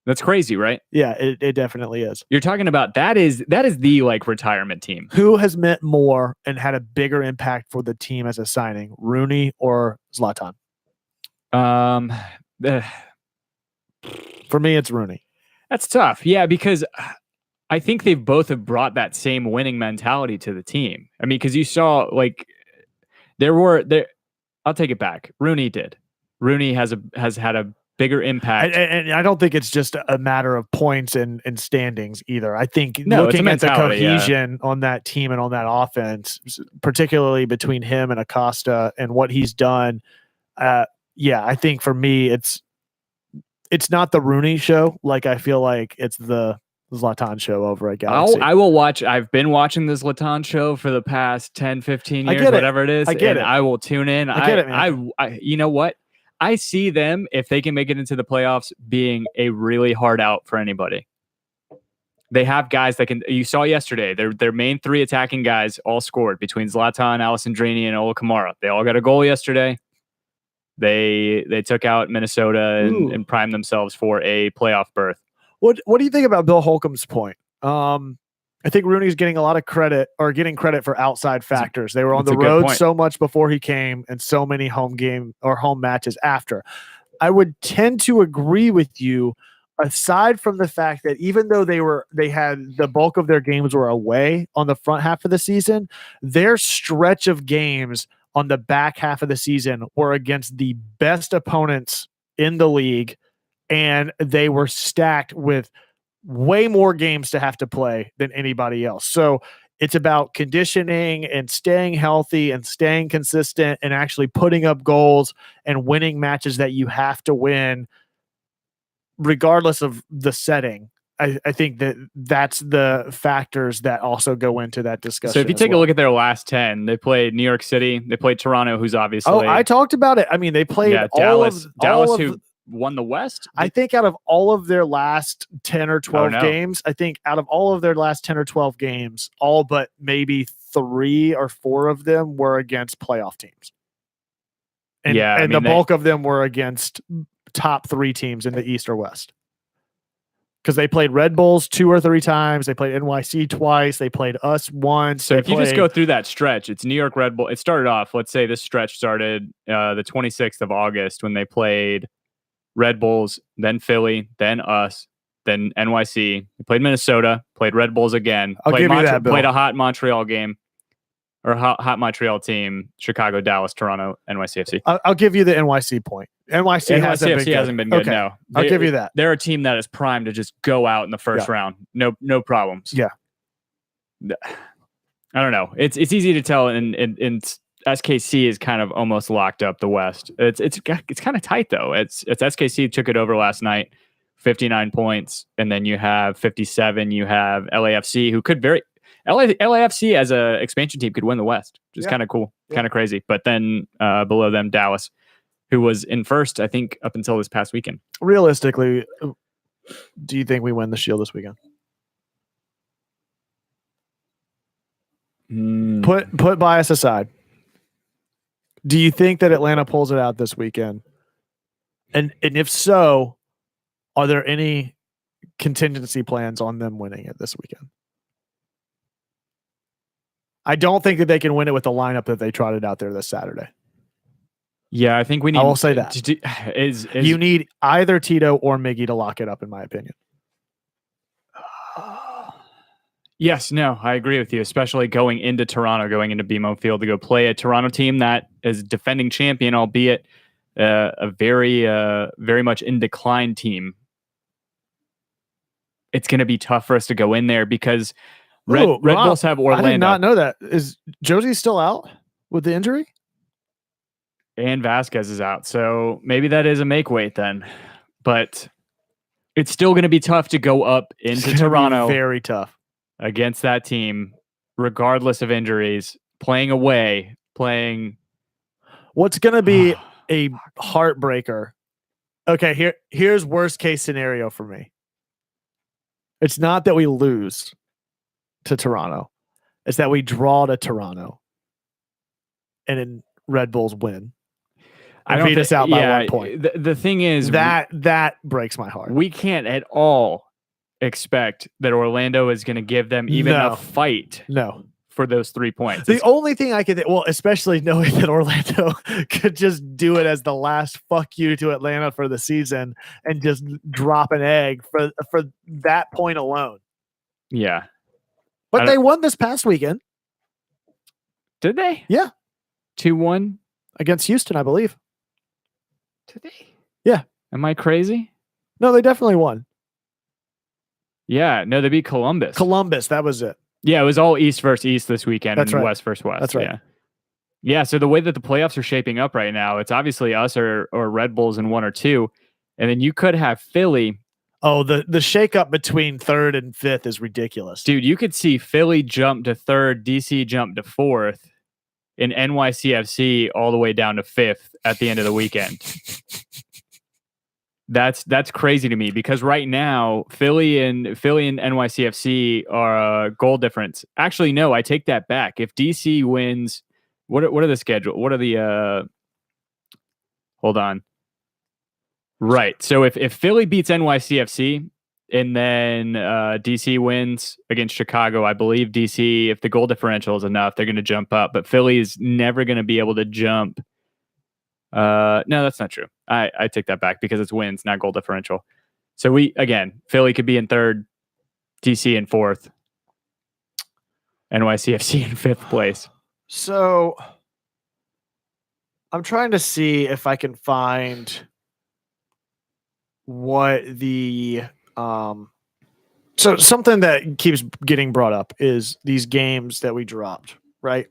That's crazy, right? Yeah, it definitely is. You're talking about that is the like retirement team. Who has meant more and had a bigger impact for the team as a signing, Rooney or Zlatan? Uh, For me, it's Rooney. That's tough. Yeah, because I think they both have brought that same winning mentality to the team. I mean, because you saw like there. I'll take it back. Rooney did. Rooney has had a bigger impact. And I don't think it's just a matter of points and standings either. I think looking at the cohesion on that team and on that offense, particularly between him and Acosta and what he's done, I think for me it's not the Rooney show. Like I feel like it's the Zlatan show over at Galaxy. I will watch. I've been watching the Zlatan show for the past 10, 15 years, whatever it is. I will tune in. I get it, man. You know what? I see them, if they can make it into the playoffs, being a really hard out for anybody. They have guys that can. You saw yesterday, their main three attacking guys all scored between Zlatan, Alessandrini, and Ola Kamara. They all got a goal yesterday. They took out Minnesota and primed themselves for a playoff berth. What do you think about Bill Holcomb's point? I think Rooney's getting a lot of credit for outside factors. They were on the road so much before he came and so many home matches after. I would tend to agree with you, aside from the fact that even though they had the bulk of their games were away on the front half of the season, their stretch of games on the back half of the season were against the best opponents in the league, and they were stacked with way more games to have to play than anybody else. So it's about conditioning and staying healthy and staying consistent and actually putting up goals and winning matches that you have to win regardless of the setting. I think that's the factors that also go into that discussion. So if you take a look at their last 10, they played New York City, they played Toronto, who's obviously... Oh, I talked about it. I mean, they played Dallas, who won the West. I think out of all of their last 10 or 12 games, all but maybe 3 or 4 of them were against playoff teams. And the bulk of them were against top 3 teams in the East or West. Because they played Red Bulls 2 or 3 times. They played NYC twice. They played us once. So if you just go through that stretch, it's New York Red Bull. It started off, let's say this stretch started the 26th of August when they played Red Bulls, then Philly, then us, then NYC. They played Minnesota, played Red Bulls again. I'll give you that, Bill. Played a hot Montreal game. Or hot Montreal team, Chicago, Dallas, Toronto, NYCFC. I'll give you the NYC point. NYCFC hasn't been good. Okay. No, I'll give you that. They're a team that is primed to just go out in the first round. No problems. Yeah. I don't know. It's easy to tell, and SKC is kind of almost locked up the West. It's kind of tight though. It's SKC took it over last night, 59 points, and then you have 57. You have LAFC, who could LAFC as a expansion team could win the West, which is kind of cool, kind of crazy. But then below them, Dallas, who was in first, I think, up until this past weekend. Realistically, do you think we win the Shield this weekend? Put bias aside. Do you think that Atlanta pulls it out this weekend? And if so, are there any contingency plans on them winning it this weekend? I don't think that they can win it with the lineup that they trotted out there this Saturday. Yeah, I think we need... I will say that. You need either Tito or Miggy to lock it up, in my opinion. Yes, no, I agree with you, especially going into Toronto, going into BMO Field to go play a Toronto team that is defending champion, albeit a very, very much in decline team. It's going to be tough for us to go in there because... Red Bulls have Orlando. I did not know that. Is Josie still out with the injury? And Vasquez is out. So maybe that is a make weight then. But it's still going to be tough to go up into Toronto. Very tough. Against that team, regardless of injuries, playing away, What's going to be a heartbreaker? Okay, here's worst case scenario for me. It's not that we lose to Toronto. It's that we draw to Toronto and then Red Bulls win. and beat us out by 1 point. The thing is that breaks my heart. We can't at all expect that Orlando is going to give them even a fight. No. For those 3 points. The only thing I could, especially knowing that Orlando could just do it as the last fuck you to Atlanta for the season and just drop an egg for that point alone. Yeah. But they won this past weekend. Did they? Yeah. 2-1 against Houston, I believe. Did they? Yeah. Am I crazy? No, they definitely won. Yeah. No, they beat Columbus. That was it. Yeah, it was all East versus East this weekend. That's and right. West versus West. That's right. Yeah. Yeah. So the way that the playoffs are shaping up right now, it's obviously us or Red Bulls in 1 or 2. And then you could have Philly. Oh, the shakeup between 3rd and 5th is ridiculous. Dude, you could see Philly jump to 3rd, DC jump to 4th, and NYCFC all the way down to 5th at the end of the weekend. That's crazy to me because right now Philly and NYCFC are a goal difference. Actually, no, I take that back. If DC wins, what are the schedule? What are the hold on. Right. So if Philly beats NYCFC and then DC wins against Chicago, I believe DC, if the goal differential is enough, they're going to jump up. But Philly is never going to be able to jump. No, that's not true. I take that back because it's wins, not goal differential. So Philly could be in 3rd, DC in 4th, NYCFC in 5th place. So I'm trying to see if I can find what the so something that keeps getting brought up is these games that we dropped, right?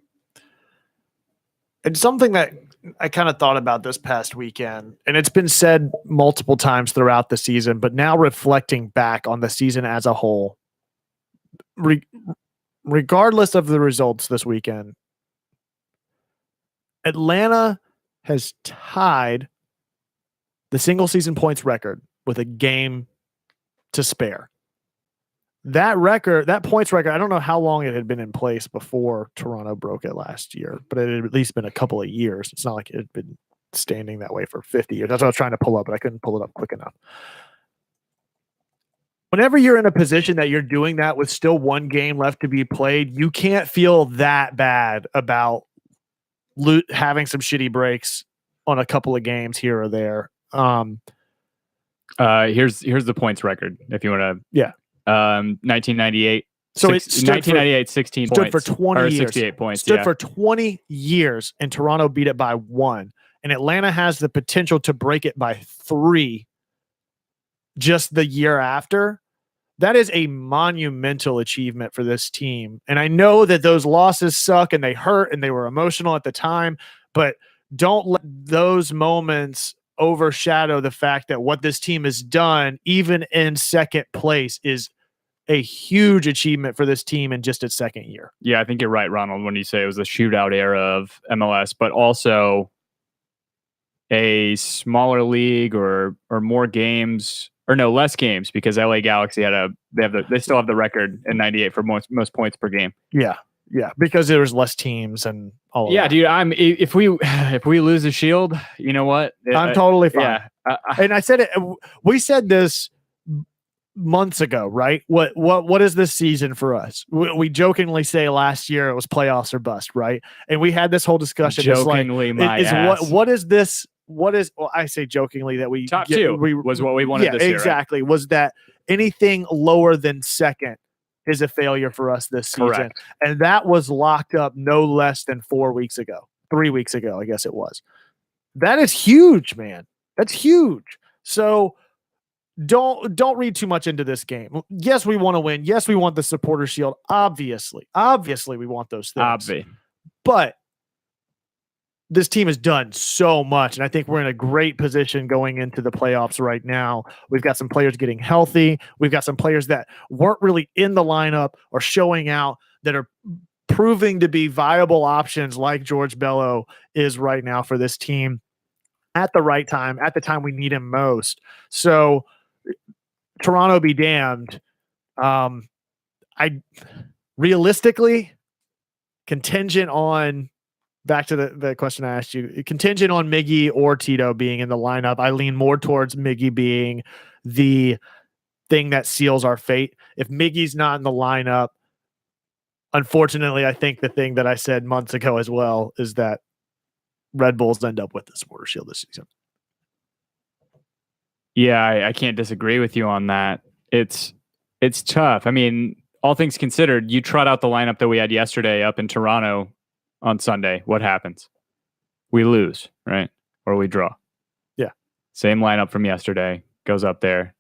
And something that I kind of thought about this past weekend, and it's been said multiple times throughout the season, but now reflecting back on the season as a whole, regardless of the results this weekend, Atlanta has tied the single season points record with a game to spare. That points record, I don't know how long it had been in place before Toronto broke it last year, but it had at least been a couple of years. It's not like it had been standing that way for 50 years. That's what I was trying to pull up, but I couldn't pull it up quick enough. Whenever you're in a position that you're doing that with still 1 game left to be played, you can't feel that bad about having some shitty breaks on a couple of games here or there. Here's the points record if you want to. Yeah. 1998. So it 1998, 16 stood points. For 20 years. 68 points. Stood for 20 years, and Toronto beat it by 1. And Atlanta has the potential to break it by 3 just the year after. That is a monumental achievement for this team. And I know that those losses suck and they hurt and they were emotional at the time, but don't let those moments overshadow the fact that what this team has done, even in 2nd place, is a huge achievement for this team in just its 2nd year. Yeah, I think you're right, Ronald, when you say it was a shootout era of MLS, but also a smaller league or more games, or no, less games, because LA Galaxy they still have the record in 98 for most points per game. Yeah, because there was less teams and all. Yeah, dude, if we lose the Shield, you know what? I'm totally fine. Yeah, and I said it. We said this months ago, right? What is this season for us? We jokingly say last year it was playoffs or bust, right? And we had this whole discussion. Jokingly, what is this? Well, I say jokingly that we top 2 was what we wanted this year. Exactly. Right? Was that anything lower than 2nd is a failure for us this season? Correct. And that was locked up no less than 3 weeks ago, I guess it was. That is huge, man. That's huge. So don't read too much into this game. Yes, we want to win. Yes, we want the supporter shield. Obviously, we want those things. But this team has done so much, and I think we're in a great position going into the playoffs right now. We've got some players getting healthy. We've got some players that weren't really in the lineup or showing out that are proving to be viable options, like George Bello is right now for this team at the right time, at the time we need him most. So Toronto be damned. I realistically, contingent on back to the question I asked you, contingent on Miggy or Tito being in the lineup, I lean more towards Miggy being the thing that seals our fate. If Miggy's not in the lineup, unfortunately, I think the thing that I said months ago as well is that Red Bulls end up with the Supporter Shield this season. Yeah, I can't disagree with you on that. It's tough. I mean, all things considered, you trot out the lineup that we had yesterday up in Toronto on Sunday. What happens? We lose, right? Or we draw. Yeah. Same lineup from yesterday goes up there.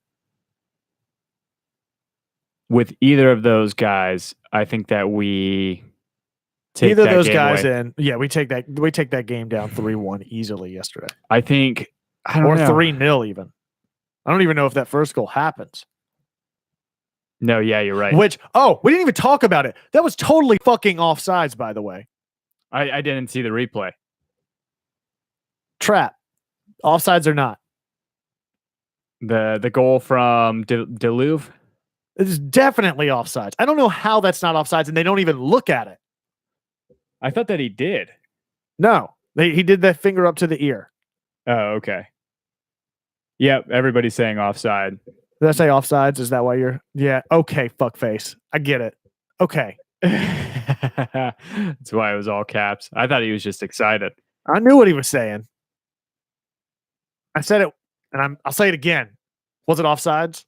With either of those guys, I think that we take either that those game guys away. in. Yeah, we take that game down 3-1 easily yesterday. I think or 3-0 even. I don't even know if that first goal happens. No, yeah, you're right. Which, we didn't even talk about it. That was totally fucking offsides, by the way. I didn't see the replay. Trap. Offsides or not? The goal from Deluve? It's definitely offsides. I don't know how that's not offsides, and they don't even look at it. I thought that he did. No, he did that finger up to the ear. Oh, okay. Yep, everybody's saying offside. Did I say offsides? Is that why you're... Yeah, okay, fuckface. I get it. Okay. That's why it was all caps. I thought he was just excited. I knew what he was saying. I said it, and I'll say it again. Was it offsides?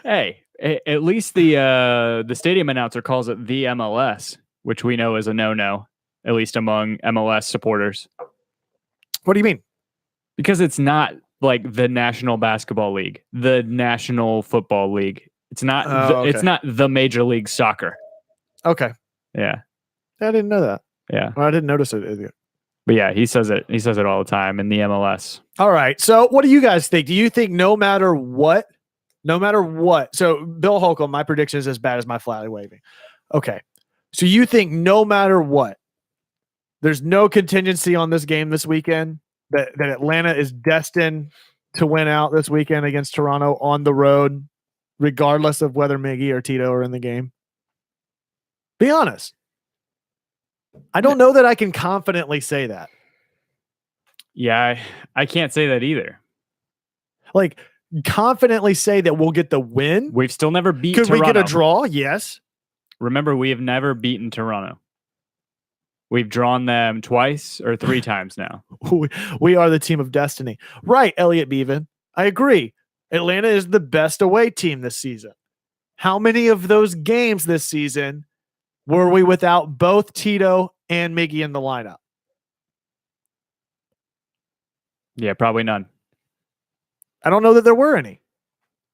Hey, at least the stadium announcer calls it the MLS, which we know is a no-no, at least among MLS supporters. What do you mean? Because it's not like the National Basketball League, the National Football League. It's not. Okay. It's not the Major League Soccer. Okay. Yeah. I didn't know that. Yeah. Well, I didn't notice it. But yeah, he says it. He says it all the time in the MLS. All right. So what do you guys think? Do you think no matter what? So Bill Holcomb, my prediction is as bad as my flag waving. Okay. So you think no matter what, there's no contingency on this game this weekend, that Atlanta is destined to win out this weekend against Toronto on the road, regardless of whether Miggy or Tito are in the game? Be honest. I don't know that I can confidently say that. Yeah, I can't say that either. Like, confidently say that we'll get the win. We've still never beat Could Toronto. we get a draw? Yes. Remember, we have never beaten Toronto. We've drawn them twice or 3 times now. We are the team of destiny. Right, Elliot Beaven. I agree. Atlanta is the best away team this season. How many of those games this season were we without both Tito and Miggy in the lineup? Yeah, probably none. I don't know that there were any.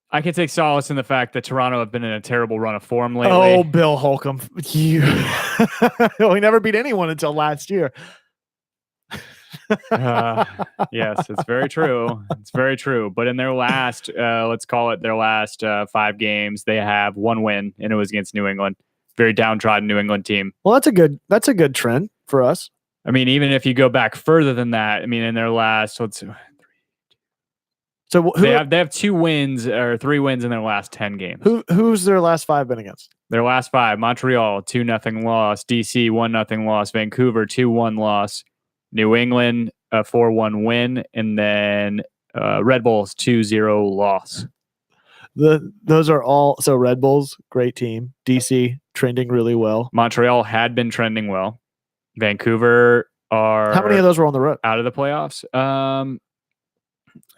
I can take solace in the fact that Toronto have been in a terrible run of form lately. Oh, Bill Holcomb. We never beat anyone until last year. Yes, it's very true. It's very true. But in their last, let's call it their last 5 games, they have 1 win, and it was against New England. Very downtrodden New England team. Well, that's a good trend for us. I mean, even if you go back further than that, I mean, in their last, So they have 2 wins or 3 wins in their last 10 games. Who's their last 5 been against? Their last 5: Montreal 2-0 loss, DC 1-0 loss, Vancouver 2-1 loss, New England a 4-1 win, and then Red Bulls 2-0 loss. Those are all so Red Bulls, great team. DC trending really well. Montreal had been trending well. Vancouver are how many of those were on the road? Out of the playoffs?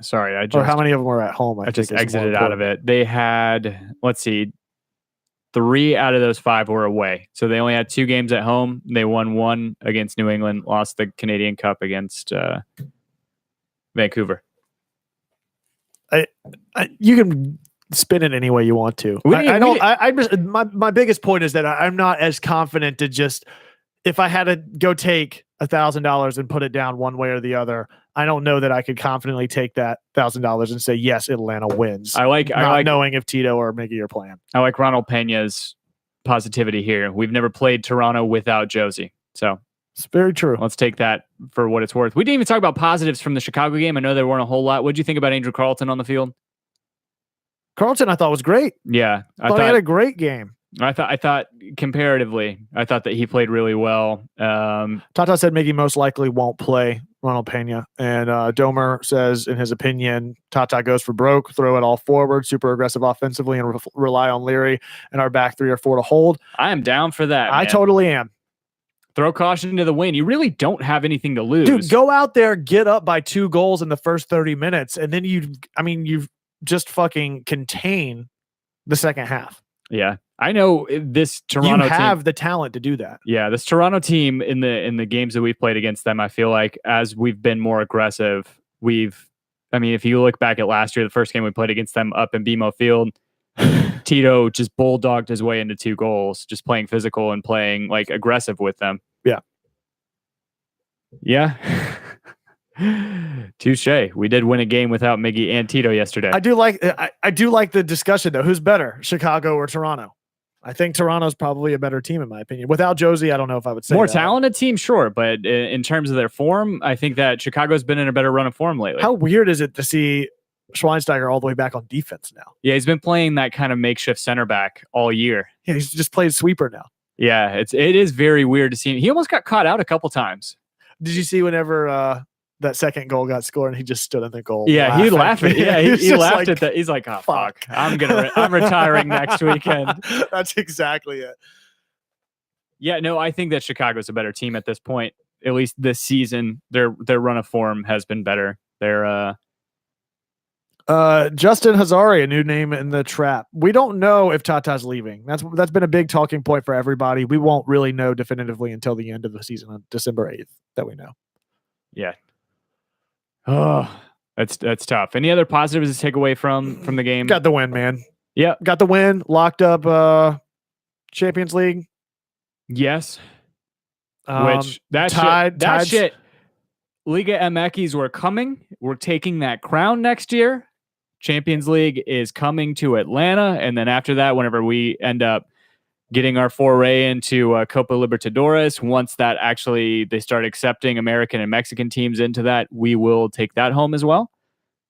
Sorry, or how many of them were at home? I just exited out of it. They had, let's see, 3 out of those 5 were away. So they only had 2 games at home. They won 1 against New England, lost the Canadian Cup against Vancouver. You can spin it any way you want to. My biggest point is that I'm not as confident to just, if I had to go take $1,000 and put it down one way or the other, I don't know that I could confidently take that $1,000 and say, yes, Atlanta wins. I like knowing if Tito or Miggy are playing. I like Ronald Pena's positivity here. We've never played Toronto without Josie. So it's very true. Let's take that for what it's worth. We didn't even talk about positives from the Chicago game. I know there weren't a whole lot. What did you think about Andrew Carlton on the field? Carlton, I thought was great. Yeah. I thought he had a great game. I thought comparatively, I thought that he played really well. Tata said Miggy most likely won't play Ronald Pena. And Domer says, in his opinion, Tata goes for broke, throw it all forward, super aggressive offensively, and rely on Leary and our back 3 or 4 to hold. I am down for that. I totally am. Throw caution to the wind. You really don't have anything to lose. Dude, go out there, get up by 2 goals in the first 30 minutes, and then you just fucking contain the second half. Yeah. I know this Toronto team. You have team, the talent to do that. Yeah, this Toronto team in the games that we've played against them, I feel like as we've been more aggressive, if you look back at last year, the first game we played against them up in BMO Field, Tito just bulldogged his way into 2 goals, just playing physical and playing like aggressive with them. Yeah. Yeah. Touche. We did win a game without Miggy and Tito yesterday. I do like the discussion though. Who's better, Chicago or Toronto? I think Toronto's probably a better team in my opinion. Without Josie, I don't know if I would say more talented team, sure, but in terms of their form, I think that Chicago's been in a better run of form lately. How weird is it to see Schweinsteiger all the way back on defense now? Yeah, he's been playing that kind of makeshift center back all year. Yeah, he's just played sweeper now. Yeah, it is very weird to see him. He almost got caught out a couple times. Did you see whenever that second goal got scored and he just stood in the goal? Yeah, he laughed. Yeah, he laughed at that. He's like, "Oh fuck. I'm retiring next weekend." That's exactly it. Yeah, no, I think that Chicago's a better team at this point. At least this season, their run of form has been better. They're Justin Hazari, a new name in the trap. We don't know if Tata's leaving. That's been a big talking point for everybody. We won't really know definitively until the end of the season on December 8th that we know. Yeah. Oh, that's tough. Any other positives to take away from the game? Got the win, man. Yeah, got the win. Locked up Champions League. Yes. Which that shit. Liga MXs were coming. We're taking that crown next year. Champions League is coming to Atlanta, and then after that, whenever we end up getting our foray into Copa Libertadores, once that actually they start accepting American and Mexican teams into that, we will take that home as well.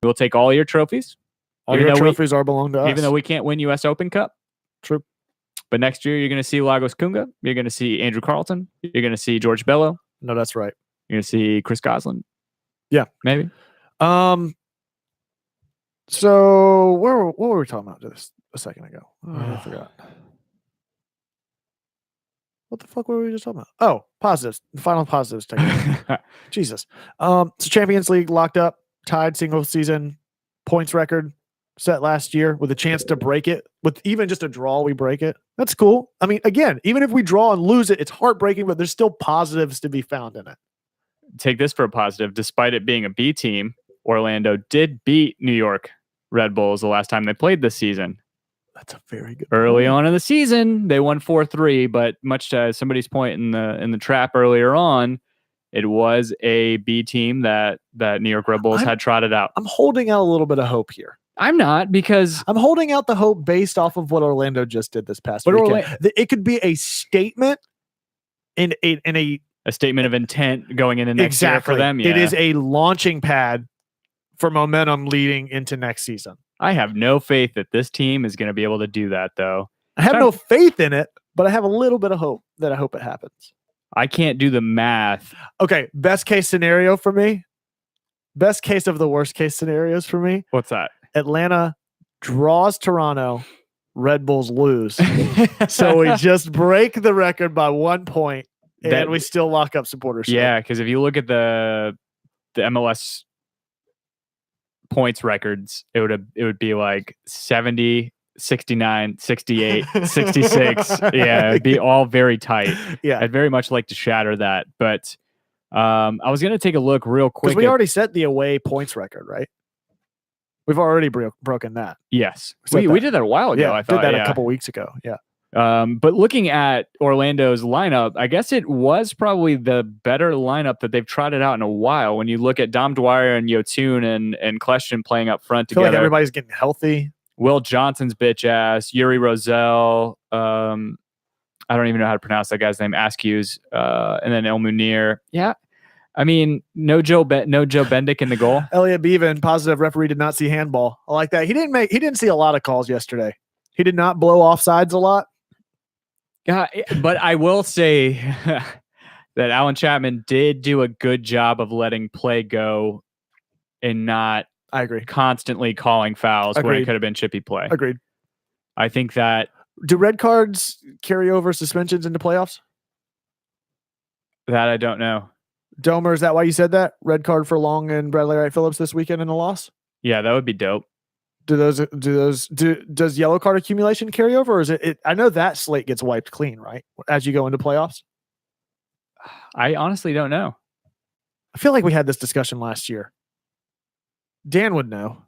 We'll take all your trophies. All your trophies are belong to us. Even though we can't win US Open Cup. True. But next year, you're going to see Lagos Kunga. You're going to see Andrew Carlton. You're going to see George Bello. No, that's right. You're going to see Chris Goslin. Yeah. Maybe. So what were we talking about just a second ago? I forgot. What the fuck were we just talking about? Oh, positives. The final positives. Jesus. So Champions League locked up, tied single season points record set last year with a chance to break it. With even just a draw, we break it. That's cool. I mean, again, even if we draw and lose it, it's heartbreaking, but there's still positives to be found in it. Take this for a positive. Despite it being a B team, Orlando did beat New York Red Bulls the last time they played this season. That's a very good early on in the season. They won 4-3, but much to somebody's point in the trap earlier on, it was a B team that New York Red Bulls had trotted out. I'm holding out a little bit of hope here. I'm not, because I'm holding out the hope based off of what Orlando just did this past weekend. It could be a statement in a statement of intent going into next year for them. Yeah. It is a launching pad for momentum leading into next season. I have no faith that this team is going to be able to do that, though. I have no faith in it, but I have a little bit of hope that I hope it happens. I can't do the math. Okay, best case scenario for me. Best case of the worst case scenarios for me. What's that? Atlanta draws Toronto, Red Bulls lose. So we just break the record by 1 point, and we still lock up supporters. Yeah, because if you look at the MLS points records, it would be like 70, 69, 68, 66. Yeah, it'd be all very tight. Yeah, I'd very much like to shatter that, but I was going to take a look real quick. Because we already set the away points record, right? We've already broken that. Yes, we did that a while ago. Yeah, I thought did that a couple weeks ago. Yeah. But looking at Orlando's lineup, I guess it was probably the better lineup that they've trotted out in a while. When you look at Dom Dwyer and Yotun and Kleshton playing up front together, like everybody's getting healthy. Will Johnson's bitch ass, Yuri Rosell, I don't even know how to pronounce that guy's name, Askews, and then El Munir. Yeah. I mean, no Joe Bendick in the goal. Elliot Bevan, positive referee, did not see handball. I like that. He didn't see a lot of calls yesterday. He did not blow offsides a lot. But I will say that Alan Chapman did do a good job of letting play go and not I agree. constantly calling fouls when it Agreed. could have been chippy play. Agreed. I think that Do red cards carry over suspensions into playoffs? I don't know. Domer, is that why you said that? Red card for Long and Bradley Wright Phillips this weekend in a loss? Yeah, that would be dope. Does yellow card accumulation carry over, or is it I know that slate gets wiped clean, right? As you go into playoffs? I honestly don't know. I feel like we had this discussion last year. Dan would know.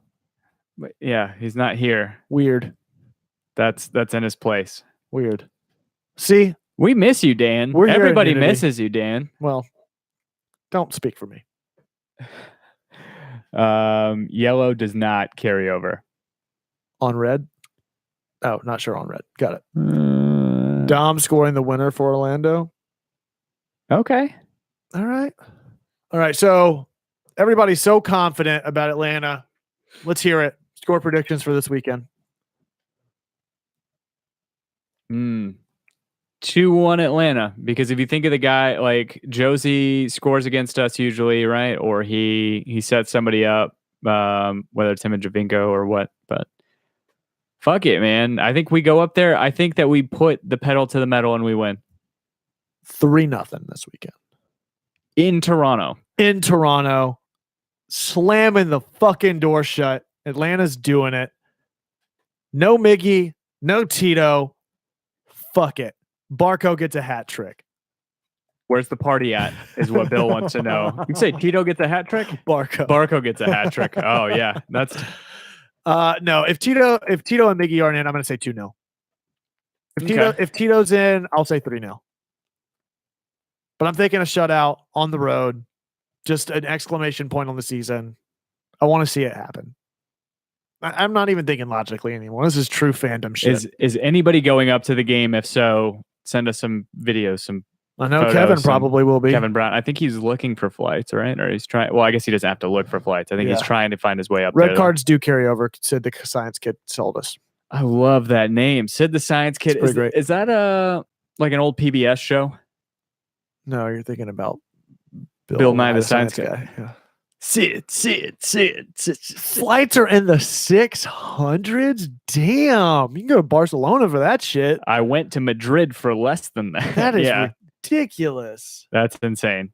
But yeah, he's not here. Weird. That's in his place. Weird. See? We miss you, Dan. We're here in Everybody unity. misses you, Dan. Well, don't speak for me. Yellow does not carry over. On red? Oh, not sure on red. Got it. Dom scoring the winner for Orlando. Okay. All right. So everybody's so confident about Atlanta. Let's hear it. Score predictions for this weekend. 2-1 Atlanta. Because if you think of the guy, like Josie scores against us usually, right? Or he sets somebody up, whether it's him and Javinko or what. But fuck it, man. I think we go up there. I think that we put the pedal to the metal and we win. 3-0 this weekend. In Toronto. Slamming the fucking door shut. Atlanta's doing it. No Miggy, no Tito. Fuck it. Barco gets a hat trick. Where's the party at? Is what Bill wants to know. You say Tito gets a hat trick? Barco gets a hat trick. Oh yeah, that's. No. If Tito and Miggy aren't in, I'm going to say 2-0. If Tito's in, I'll say 3-0. But I'm thinking a shutout on the road. Just an exclamation point on the season. I want to see it happen. I'm not even thinking logically anymore. This is true fandom shit. Is anybody going up to the game? If so, send us some videos, I know photos, Kevin probably will be. Kevin Brown. I think he's looking for flights, right? Or he's trying. Well, I guess he doesn't have to look for flights. I think he's trying to find his way up. Red cards do carry over. Sid the Science Kid told us. I love that name, Sid the Science Kid. Is that like an old PBS show? No, you're thinking about Bill Nye the Science Guy. Yeah. Sid. Flights are in the 600s. Damn, you can go to Barcelona for that shit. I went to Madrid for less than that. That is ridiculous. That's insane.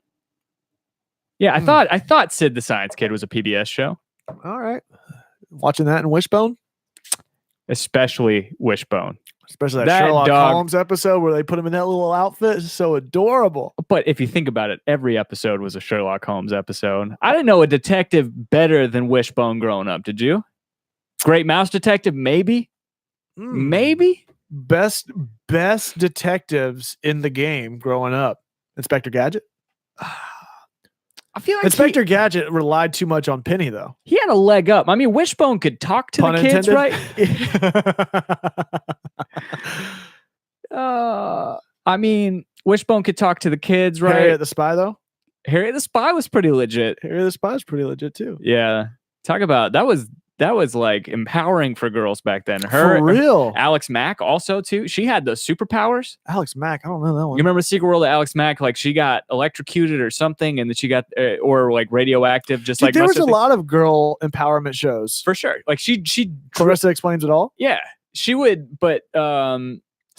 Yeah, I thought Sid the Science Kid was a PBS show. All right, watching that in Wishbone, especially Wishbone. Especially that Sherlock Holmes episode where they put him in that little outfit. It's so adorable. But if you think about it, every episode was a Sherlock Holmes episode. I didn't know a detective better than Wishbone growing up. Did you? Great Mouse Detective, maybe? Maybe? Best detectives in the game growing up. Inspector Gadget? I feel like Inspector Gadget relied too much on Penny, though. He had a leg up. I mean, Wishbone could talk to the kids, right? I mean, Wishbone could talk to the kids, right? Harriet the Spy, though? Harriet the Spy was pretty legit. Harriet the Spy is pretty legit, too. Yeah. Talk about that was like empowering for girls back then. For real. Alex Mack also too. She had those superpowers. Alex Mack, I don't know that one. You remember Secret World of Alex Mack? Like she got electrocuted or something, and then she got or like radioactive. Just like there was a lot of girl empowerment shows for sure. Like she Clarissa Explains It All. Yeah, she would. But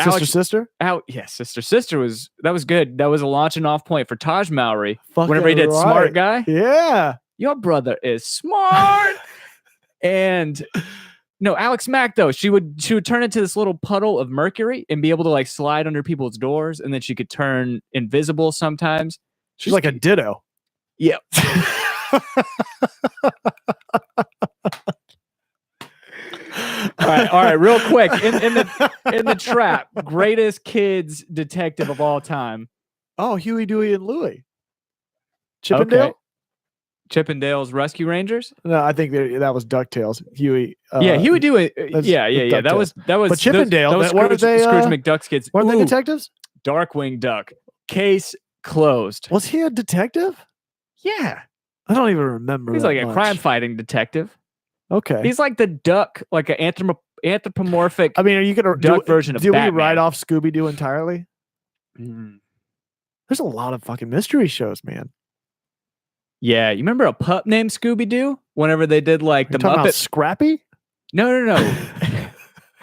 Sister. Sister was good. That was a launching off point for Taj Mowry. Whenever he did Smart Guy. Yeah, your brother is smart. And no, Alex Mack though, she would turn into this little puddle of mercury and be able to like slide under people's doors, and then she could turn invisible sometimes. She's like a ditto. Yeah. All right, real quick. In the trap, greatest kids detective of all time. Oh, Huey, Dewey, and Louie. Chippendale? Okay. Chippendale's Rescue Rangers? No, I think that was DuckTales. Huey. He would do it. Yeah. That was. But Chippendale. That was Scrooge McDuck's kids. Weren't they detectives? Darkwing Duck. Case closed. Was he a detective? Yeah. I don't even remember. He's like a crime fighting detective. Okay. He's like the duck, like an anthropomorphic. I mean, are you gonna duck version of do Batman. we write off Scooby-Doo entirely? Mm. There's a lot of fucking mystery shows, man. Yeah, you remember a pup named Scooby-Doo? Whenever they did like You're the talking about Muppet. Scrappy? No.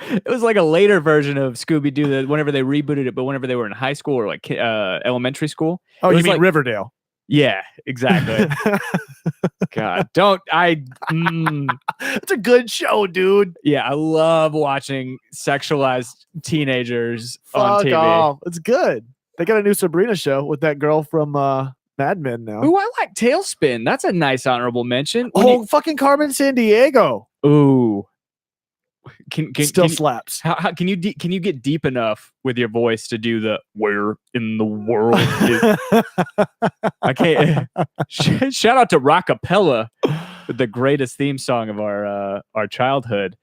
It was like a later version of Scooby-Doo that whenever they rebooted it, but whenever they were in high school or like elementary school. Oh, you mean like, Riverdale? Yeah, exactly. God, don't I? It's a good show, dude. Yeah, I love watching sexualized teenagers on Fuck TV. off. It's good. They got a new Sabrina show with that girl from Mad Men now. Ooh, I like Tailspin. That's a nice honorable mention. Fucking Carmen Sandiego. Ooh. Still slaps. How can you get deep enough with your voice to do the "Where in the world is?" I can't. Shout out to Rockapella with the greatest theme song of our childhood.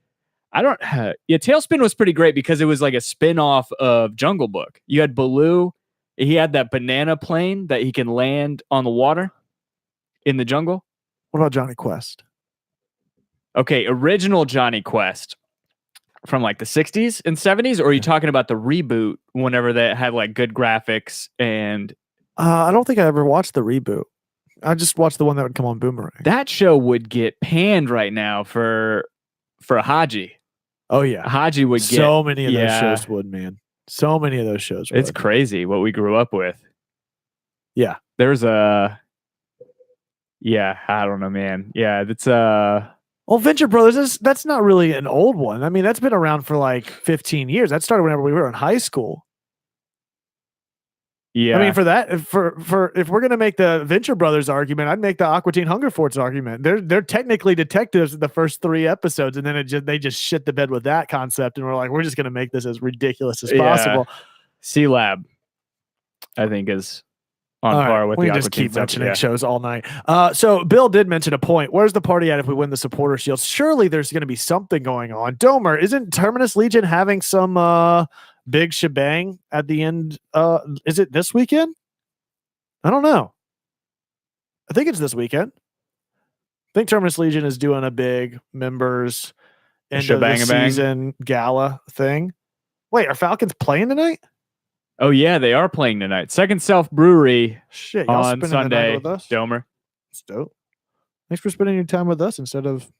Tailspin was pretty great because it was like a spin-off of Jungle Book. You had Baloo. He had that banana plane that he can land on the water in the jungle. What about Johnny Quest? Okay, original Johnny Quest. From like the 60s and 70s, or are you talking about the reboot whenever they had like good graphics and I don't think I ever watched the reboot. I just watched the one that would come on Boomerang. That show would get panned right now for Haji. Oh yeah. Haji would get so many of those shows would, man. So many of those shows would. It's crazy what we grew up with. Yeah. There's I don't know, man. Yeah, it's Well, Venture Brothers, that's not really an old one. I mean, that's been around for like 15 years. That started whenever we were in high school. Yeah. I mean, for that, for if we're gonna make the Venture Brothers argument, I'd make the Aqua Teen Hunger Force argument. They're technically detectives in the first 3 episodes, and then they just shit the bed with that concept, and we're like, we're just gonna make this as ridiculous as possible. C-Lab, I think, is on par with we the can just Aqua Teen keep mentioning stuff, shows all night. So Bill did mention a point. Where's the party at if we win the supporter shield? Surely there's going to be something going on. Domer, isn't Terminus Legion having some big shebang at the end? Is it this weekend? I don't know. I think it's this weekend. I think Terminus Legion is doing a big members end of the season gala thing. Wait, are Falcons playing tonight? Oh yeah, they are playing tonight. Second Self Brewery on Sunday. With us? Domer. It's dope. Thanks for spending your time with us instead of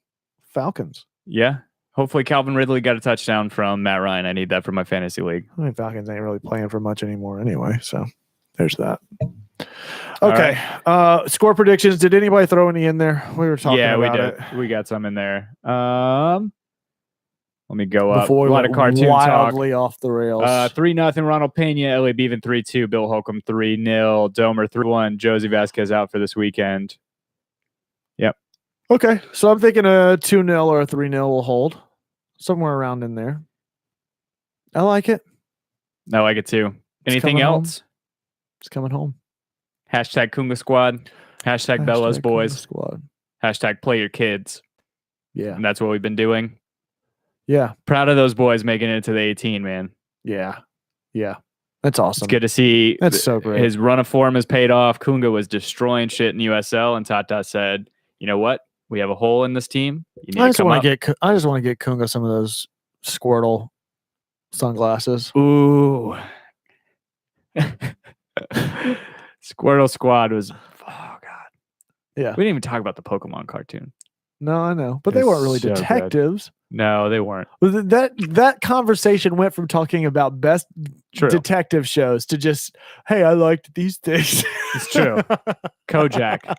Falcons. Yeah. Hopefully Calvin Ridley got a touchdown from Matt Ryan. I need that for my fantasy league. I mean, Falcons ain't really playing for much anymore anyway, so there's that. Okay. Right. Score predictions. Did anybody throw any in there? We were talking about we did. it. We got some in there. Let me go up. Before a lot of cartoon wildly talk. Off the rails. 3-0 Ronald Pena, LA Beaven 3-2, Bill Holcomb 3-0, Domer 3-1, Josie Vasquez out for this weekend. Yep. Okay, so I'm thinking a 2-0 or a 3-0 will hold. Somewhere around in there. I like it. I like it too. Anything else? Home. It's coming home. Hashtag Kunga Squad. Hashtag Bellows Boys. Squad. Hashtag Play Your Kids. Yeah. And that's what we've been doing. Yeah. Proud of those boys making it to the 18, man. Yeah. Yeah. That's awesome. It's good to see. That's so great. His run of form has paid off. Kunga was destroying shit in USL, and Tata said, you know what? We have a hole in this team. You need I just want to get Kunga some of those Squirtle sunglasses. Ooh. Squirtle Squad was, oh God. Yeah. We didn't even talk about the Pokemon cartoon. No, I know. But they weren't really so detectives. Good. No, they weren't. That conversation went from talking about best detective shows to just, hey, I liked these things. It's true. Kojak.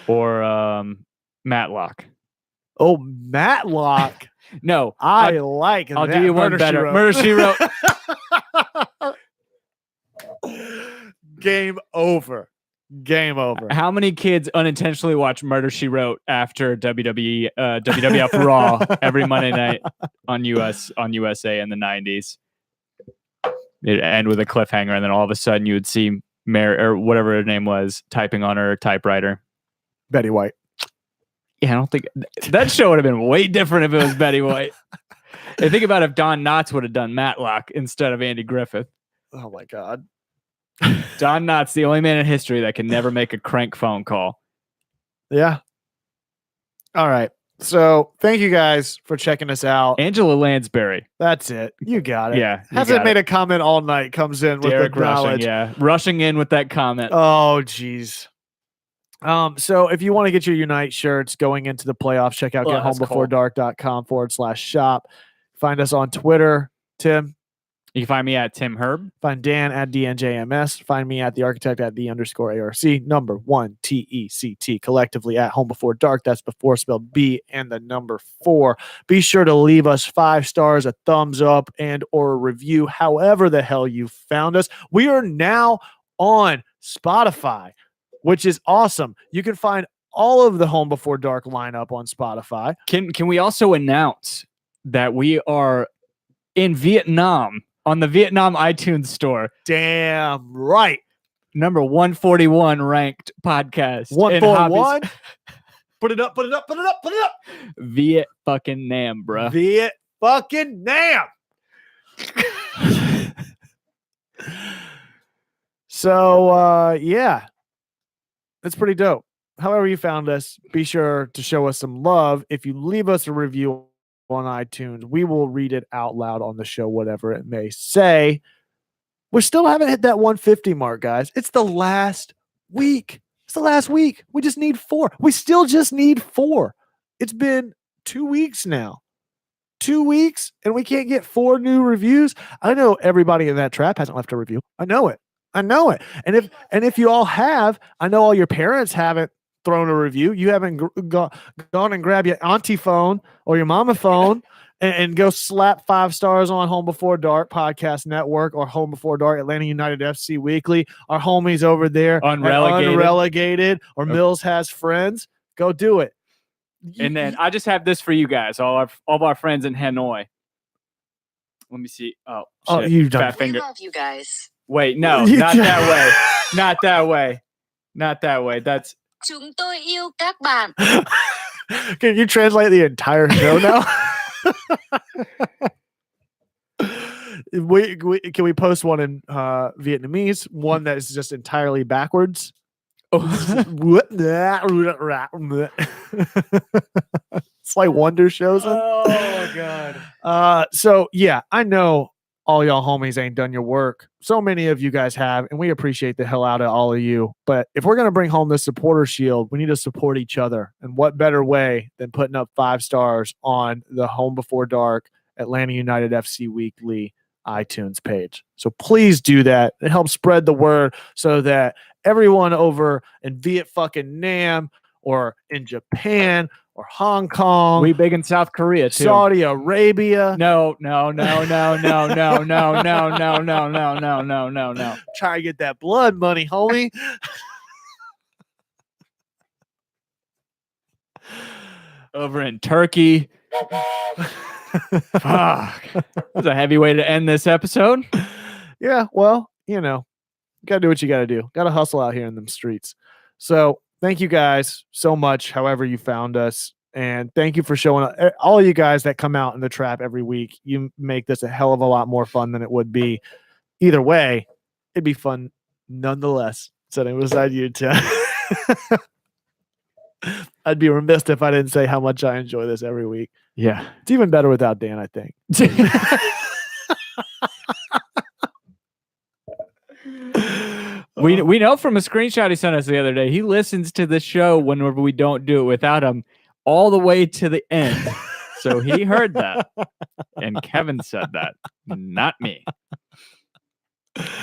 Or Matlock. Oh, Matlock. No. I'll do you one better. Murder, She Wrote. Game over. Game over. How many kids unintentionally watch Murder, She Wrote after WWF Raw every Monday night on USA in the 90s? It'd end with a cliffhanger, and then all of a sudden you would see Mary, or whatever her name was, typing on her typewriter. Betty White. Yeah, I don't think that show would have been way different if it was Betty White. And think about if Don Knotts would have done Matlock instead of Andy Griffith. Oh my God. Don Knotts, the only man in history that can never make a crank phone call. Yeah. All right. So thank you guys for checking us out. Angela Lansbury. That's it. You got it. Yeah. Hasn't made a comment all night. Comes in with Derek the knowledge. Rushing in with that comment. Oh, geez. So if you want to get your Unite shirts going into the playoffs, check out gethomebeforedark.com/shop. Find us on Twitter, Tim. You can find me at Tim Herb. Find Dan at DNJMS. Find me at the architect at the_ARC. Number 1 TECT. Collectively at Home Before Dark. That's before spelled B and the number 4. Be sure to leave us 5 stars, a thumbs up, and or a review, however the hell you found us. We are now on Spotify, which is awesome. You can find all of the Home Before Dark lineup on Spotify. Can we also announce that we are in Vietnam on the Vietnam iTunes store? Damn right. Number 141 ranked podcast. 141. Put it up. Viet fucking Nam, bro. Viet fucking Nam. So, yeah. That's pretty dope. However you found us, be sure to show us some love. If you leave us a review on iTunes, we will read it out loud on the show, whatever it may say. We still haven't hit that 150 mark, guys. It's the last week. We just need 4. We still just need 4. It's been 2 weeks now. 2 weeks, and we can't get 4 new reviews. I know everybody in that trap hasn't left a review. I know it. And if you all have, I know all your parents haven't thrown a review. You haven't gone and grab your auntie phone or your mama phone and go slap 5 stars on Home Before Dark Podcast Network or Home Before Dark Atlanta United FC Weekly. Our homies over there, unrelegated or Mills Has Friends. Go do it. And then I just have this for you guys, all of our friends in Hanoi. Let me see. Oh, shit. You've done. Fat finger. I love you guys. Wait, no, not that way. Not that way. Not that way. That's. Chúng tôi yêu các bạn. Can you translate the entire show now? Can we post one in Vietnamese? One that is just entirely backwards. It's like Wonder shows them. Oh god. So yeah, I know all y'all homies ain't done your work. So many of you guys have, and we appreciate the hell out of all of you. But if we're gonna bring home the supporter shield, we need to support each other. And what better way than putting up 5 stars on the Home Before Dark Atlanta United FC Weekly iTunes page. So please do that. It helps spread the word so that everyone over in Viet fucking Nam or in Japan or Hong Kong, we big in South Korea too. Saudi Arabia. No. Try to get that blood money, homie. Over in Turkey. Fuck. That's a heavy way to end this episode. Yeah, well, you gotta do what you gotta do. Gotta hustle out here in them streets. So thank you guys so much, however you found us. And thank you for showing up. All of you guys that come out in the trap every week, you make this a hell of a lot more fun than it would be. Either way, it'd be fun nonetheless. Sitting beside you, Tim. I'd be remiss if I didn't say how much I enjoy this every week. Yeah. It's even better without Dan, I think. We know from a screenshot he sent us the other day, he listens to the show whenever we don't do it without him all the way to the end. So he heard that. And Kevin said that, not me.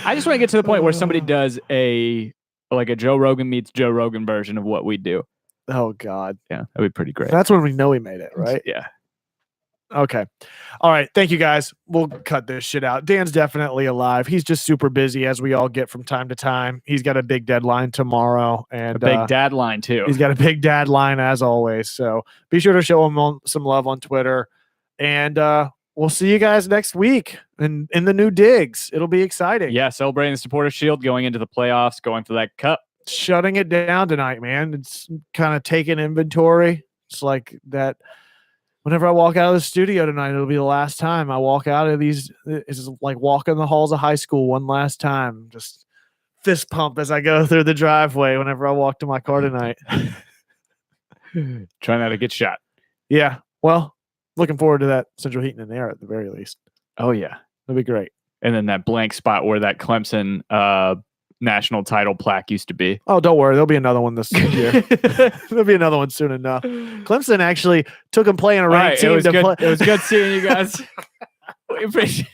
I just want to get to the point where somebody does a Joe Rogan meets Joe Rogan version of what we do. Oh, God. Yeah, that'd be pretty great. That's when we know we made it, right? Yeah. Okay. All right. Thank you, guys. We'll cut this shit out. Dan's definitely alive. He's just super busy, as we all get from time to time. He's got a big deadline tomorrow. And a big deadline, too. He's got a big deadline, as always. So be sure to show him some love on Twitter. And we'll see you guys next week in the new digs. It'll be exciting. Yeah, celebrating the supporter shield, going into the playoffs, going for that cup. Shutting it down tonight, man. It's kind of taking inventory. It's like that. Whenever I walk out of the studio tonight, it'll be the last time I walk out of these. It's like walking the halls of high school one last time. Just fist pump as I go through the driveway whenever I walk to my car tonight. Try not to get shot. Yeah. Well, looking forward to that Central Heating and Air at the very least. Oh yeah. That'd be great. And then that blank spot where that Clemson national title plaque used to be. Oh, don't worry. There'll be another one this year. There'll be another one soon enough. Clemson actually took him playing a ranked team it was to good. play. It was good seeing you guys. We appreciate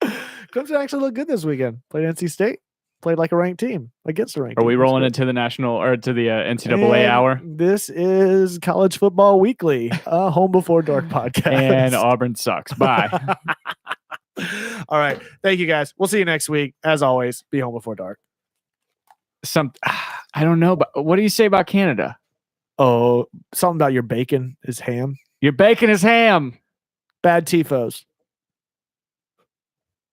Clemson actually looked good this weekend. Played NC State. Played like a ranked team against a ranked Are team. we That's rolling good. into the national or to the NCAA hour? This is College Football Weekly, Home Before Dark podcast. And Auburn sucks. Bye. All right. Thank you guys. We'll see you next week. As always, be home before dark. I don't know, but what do you say about Canada? Oh, something about your bacon is ham. Your bacon is ham. Bad tifos.